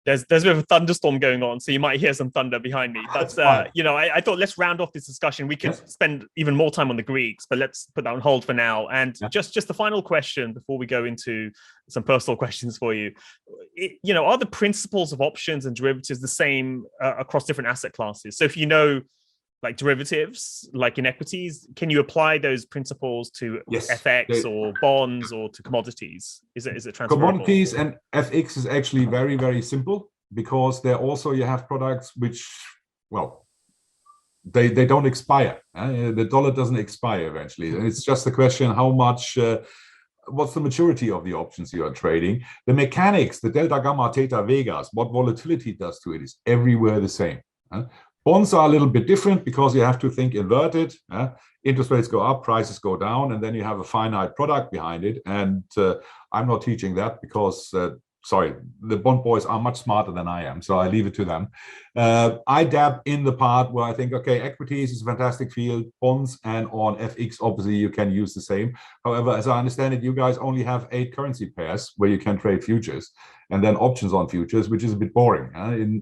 There's a bit of a thunderstorm going on, so you might hear some thunder behind me. But I thought let's round off this discussion. We could spend even more time on the Greeks, but let's put that on hold for now. And just the final question before we go into some personal questions for you. Are the principles of options and derivatives the same across different asset classes? So if like derivatives, like in equities, can you apply those principles to FX or bonds or to commodities? Is it transferable? Commodities and FX is actually very, very simple, because there also you have products which, well, they don't expire. The dollar doesn't expire eventually. And it's just a question how much, what's the maturity of the options you are trading. The mechanics, the delta, gamma, theta, vegas, what volatility does to it is everywhere the same. Bonds are a little bit different because you have to think inverted. Interest rates go up, prices go down, and then you have a finite product behind it. And I'm not teaching that because sorry, the bond boys are much smarter than I am, so I leave it to them. I dab in the part where I think, okay, equities is a fantastic field, bonds and on FX, obviously you can use the same. However, as I understand it, you guys only have 8 currency pairs where you can trade futures and then options on futures, which is a bit boring.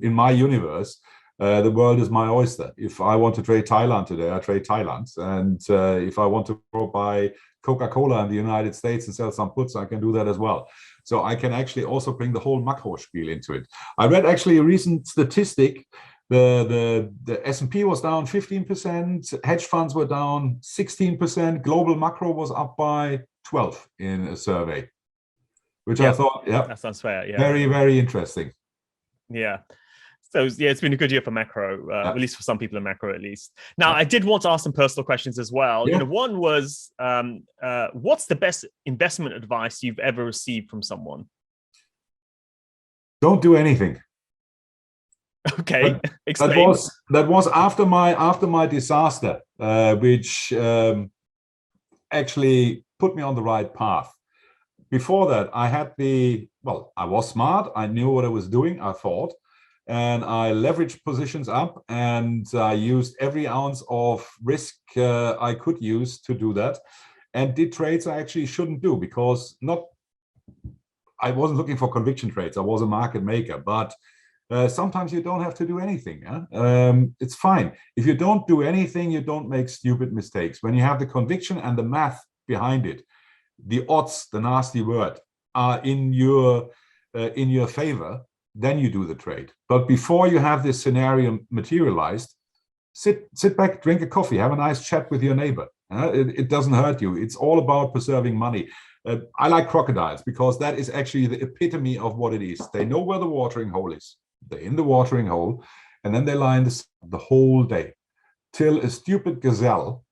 In my universe, the world is my oyster. If I want to trade Thailand today, I trade Thailand. And if I want to go buy Coca-Cola in the United States and sell some puts, I can do that as well. So I can actually also bring the whole macro spiel into it. I read actually a recent statistic. The S&P was down 15%, hedge funds were down 16%, global macro was up by 12 in a survey, which I thought, that sounds fair. Yeah, very, very interesting. Yeah. So yeah, it's been a good year for macro, at least for some people in macro, at least. Now, I did want to ask some personal questions as well. You know, one was, what's the best investment advice you've ever received from someone? Don't do anything. Okay, explain. That was after my disaster, which actually put me on the right path. Before that, I was smart. I knew what I was doing, I thought. And I leveraged positions up, and I used every ounce of risk I could use to do that, and did trades I actually shouldn't do, because I wasn't looking for conviction trades. I was a market maker, but sometimes you don't have to do anything. It's fine. If you don't do anything, you don't make stupid mistakes. When you have the conviction and the math behind it, the odds, the nasty word, are in your favor, then you do the trade. But before you have this scenario materialized, sit back, drink a coffee, have a nice chat with your neighbor. It doesn't hurt you. It's all about preserving money. I like crocodiles because that is actually the epitome of what it is. They know where the watering hole is. They're in the watering hole, and then they lie in the whole day till a stupid gazelle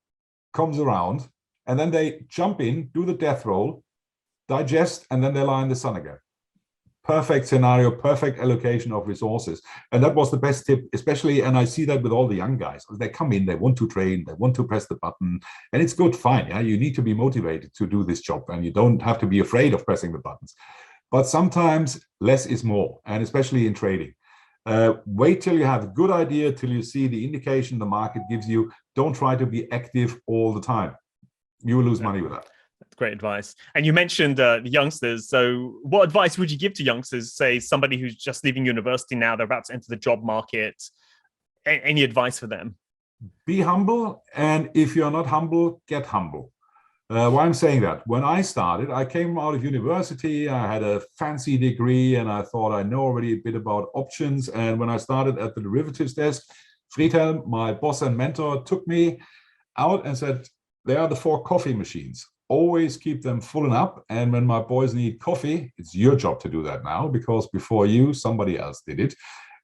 comes around, and then they jump in, do the death roll, digest, and then they lie in the sun again. Perfect scenario, perfect allocation of resources. And that was the best tip, especially, and I see that with all the young guys. They come in, they want to train, they want to press the button, and it's good, fine. Yeah, you need to be motivated to do this job, and you don't have to be afraid of pressing the buttons. But sometimes less is more, and especially in trading. Wait till you have a good idea, till you see the indication the market gives you. Don't try to be active all the time. You will lose money with that. That's great advice. And you mentioned the youngsters. So what advice would you give to youngsters, say somebody who's just leaving university now, they're about to enter the job market? Any advice for them? Be humble. And if you're not humble, get humble. Why I'm saying that? When I started, I came out of university, I had a fancy degree, and I thought I know already a bit about options. And when I started at the derivatives desk, Friedhelm, my boss and mentor, took me out and said, there are the 4 coffee machines. Always keep them full and up. And when my boys need coffee, it's your job to do that now, because before you, somebody else did it.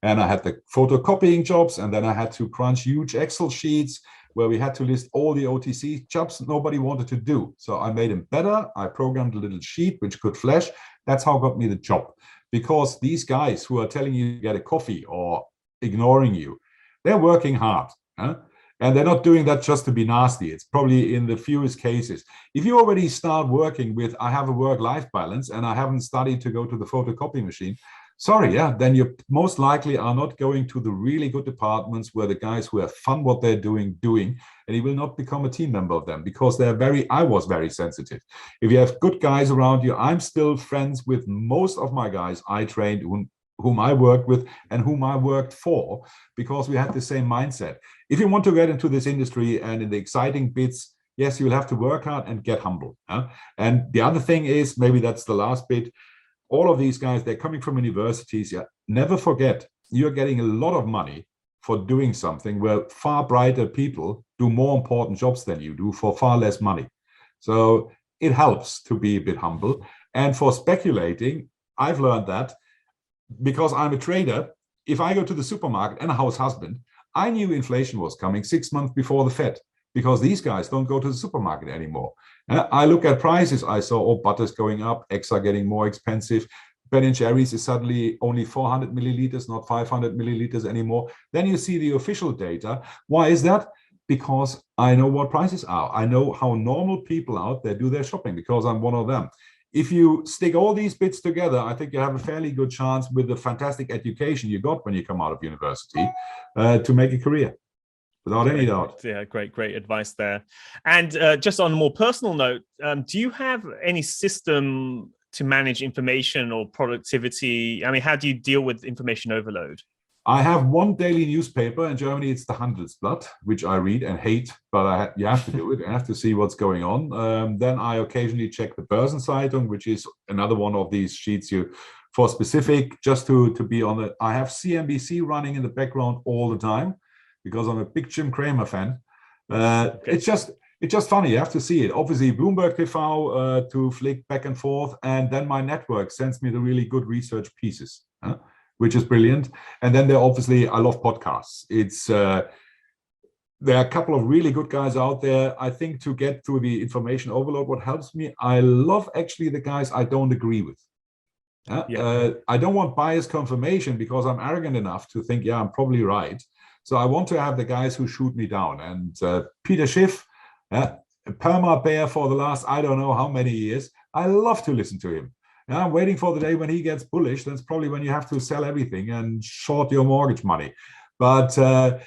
And I had the photocopying jobs, and then I had to crunch huge Excel sheets where we had to list all the OTC jobs nobody wanted to do. So I made them better. I programmed a little sheet which could flash. That's how got me the job. Because these guys who are telling you to get a coffee or ignoring you, they're working hard. And they're not doing that just to be nasty. It's probably in the fewest cases. If you already start working with, I have a work-life balance and I haven't studied to go to the photocopy machine, sorry, then you most likely are not going to the really good departments where the guys who have fun what they're doing, and you will not become a team member of them, because I was very sensitive. If you have good guys around you, I'm still friends with most of my guys I trained, whom I worked with and whom I worked for, because we had the same mindset. If you want to get into this industry and in the exciting bits, yes, you'll have to work hard and get humble. And the other thing is, maybe that's the last bit, all of these guys, they're coming from universities. Never forget, you're getting a lot of money for doing something where far brighter people do more important jobs than you do for far less money. So it helps to be a bit humble. And for speculating, I've learned that because I'm a trader. If I go to the supermarket and a house husband, I knew inflation was coming 6 months before the Fed, because these guys don't go to the supermarket anymore. I look at prices. I saw, butter's going up, eggs are getting more expensive. Ben & Jerry's is suddenly only 400 milliliters, not 500 milliliters anymore. Then you see the official data. Why is that? Because I know what prices are. I know how normal people out there do their shopping, because I'm one of them. if you stick all these bits together, I think you have a fairly good chance with the fantastic education you got when you come out of university to make a career. Without any doubt. Yeah, great advice there. And just on a more personal note, do you have any system to manage information or productivity? I mean, how do you deal with information overload? I have one daily newspaper in Germany. It's the Handelsblatt, which I read and hate, but you have to do it. I have to see what's going on. Then I occasionally check the Börsenzeitung, which is another one of these sheets for specific, just to be on it. I have CNBC running in the background all the time, because I'm a big Jim Cramer fan. It's just funny. You have to see it. Obviously, Bloomberg TV to flick back and forth, and then my network sends me the really good research pieces, which is brilliant. And then I love podcasts. There are a couple of really good guys out there. I think to get through the information overload, what helps me, I love actually the guys I don't agree with. I don't want bias confirmation because I'm arrogant enough to think, yeah, I'm probably right. So I want to have the guys who shoot me down. And Peter Schiff, Perma Bear for the last, I don't know how many years, I love to listen to him. I'm waiting for the day when he gets bullish. That's probably when you have to sell everything and short your mortgage money. But the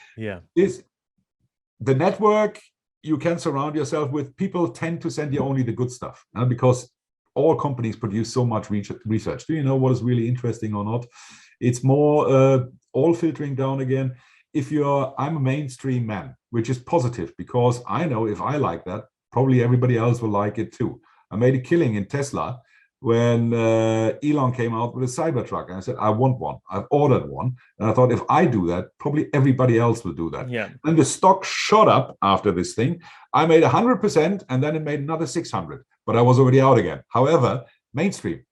network, you can surround yourself with. People tend to send you only the good stuff because all companies produce so much research. Do you know what is really interesting or not? It's more all filtering down again. I'm a mainstream man, which is positive because I know if I like that, probably everybody else will like it too. I made a killing in Tesla when Elon came out with a Cybertruck, and I said, I want one. I've ordered one. And I thought, if I do that, probably everybody else will do that. Yeah. And the stock shot up after this thing. I made 100%, and then it made another 600, but I was already out again. However, mainstream,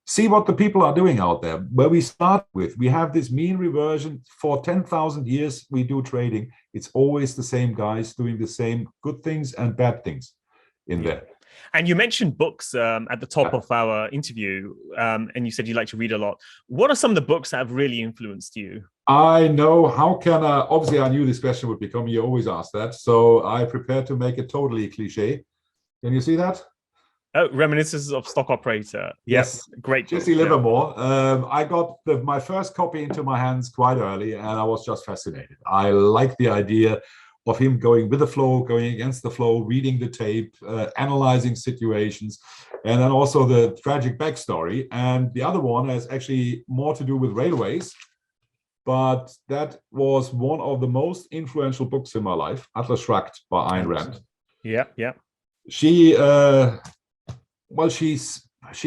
see what the people are doing out there. Where we start with, we have this mean reversion for 10,000 years. We do trading. It's always the same guys doing the same good things and bad things in there. And you mentioned books at the top of our interview, and you said you like to read a lot. What are some of the books that have really influenced you? I know. How can I? Obviously, I knew this question would become. You always ask that, so I prepared to make it totally cliche. Can you see that? Oh, Reminiscences of Stock Operator. Yes, great. Jesse Livermore. I got my first copy into my hands quite early, and I was just fascinated. I like the idea of him going with the flow, going against the flow, reading the tape, analyzing situations, and then also the tragic backstory. And the other one has actually more to do with railways, but that was one of the most influential books in my life, Atlas Shrugged by Ayn Rand. Yeah. She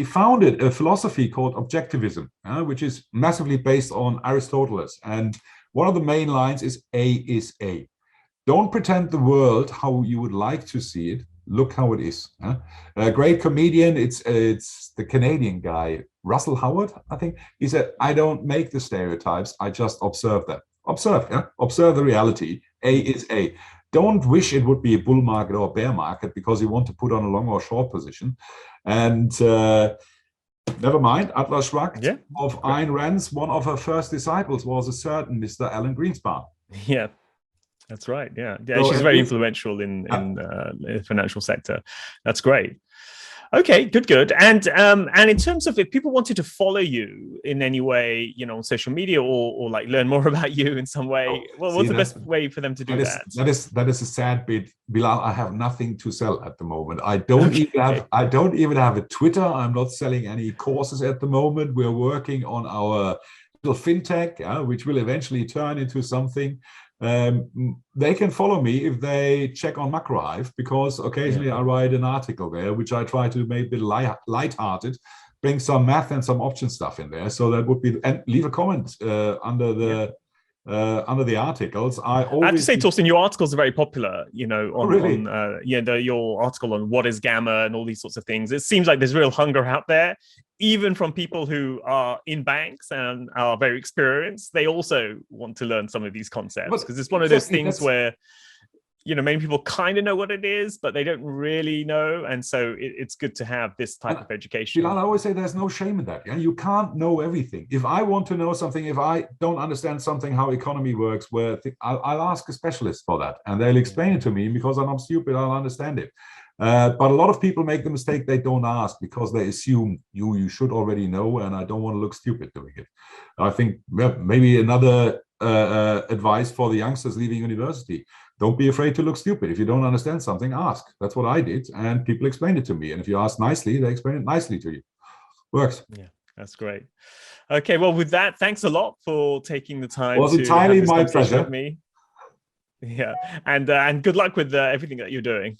founded a philosophy called objectivism, which is massively based on Aristotle. And one of the main lines is A is A. Don't pretend the world how you would like to see it. Look how it is. A great comedian, it's the Canadian guy, Russell Howard, I think. He said, I don't make the stereotypes, I just observe them. Observe the reality. A is A. Don't wish it would be a bull market or a bear market because you want to put on a long or short position. And never mind, Atlas Shrugged of Ayn Rand's, one of her first disciples was a certain Mr. Alan Greenspan. Yeah. That's right. Yeah. So she's very influential in the financial sector. That's great. Okay, good. And in terms of if people wanted to follow you in any way, on social media or like learn more about you in some way, what's the best way for them to do that? That is a sad bit, Bilal. I have nothing to sell at the moment. I don't even have a Twitter. I'm not selling any courses at the moment. We're working on our little fintech, which will eventually turn into something. They can follow me if they check on MacroHive, because occasionally I write an article there, which I try to make a bit light-hearted, bring some math and some option stuff in there. So that would be, and leave a comment under the articles. I have to say, Thorsten, your articles are very popular. Really? Your article on what is gamma and all these sorts of things. It seems like there's real hunger out there, even from people who are in banks and are very experienced. They also want to learn some of these concepts because it's one of those things where many people kind of know what it is, but they don't really know. And so it's good to have this type of education. Bilal, I always say there's no shame in that. Yeah? You can't know everything. If I want to know something, if I don't understand something, how economy works, I'll ask a specialist for that, and they'll explain it to me. Because I'm not stupid, I'll understand it. But a lot of people make the mistake they don't ask because they assume you should already know, and I don't want to look stupid doing it. I think maybe another advice for the youngsters leaving university: don't be afraid to look stupid. If you don't understand something, ask. That's what I did, and people explained it to me. And if you ask nicely, they explain it nicely to you. Works. Yeah, that's great. Okay, well, with that, thanks a lot for taking the time. It was to entirely have this my conversation pleasure. with me. Yeah, and good luck with everything that you're doing.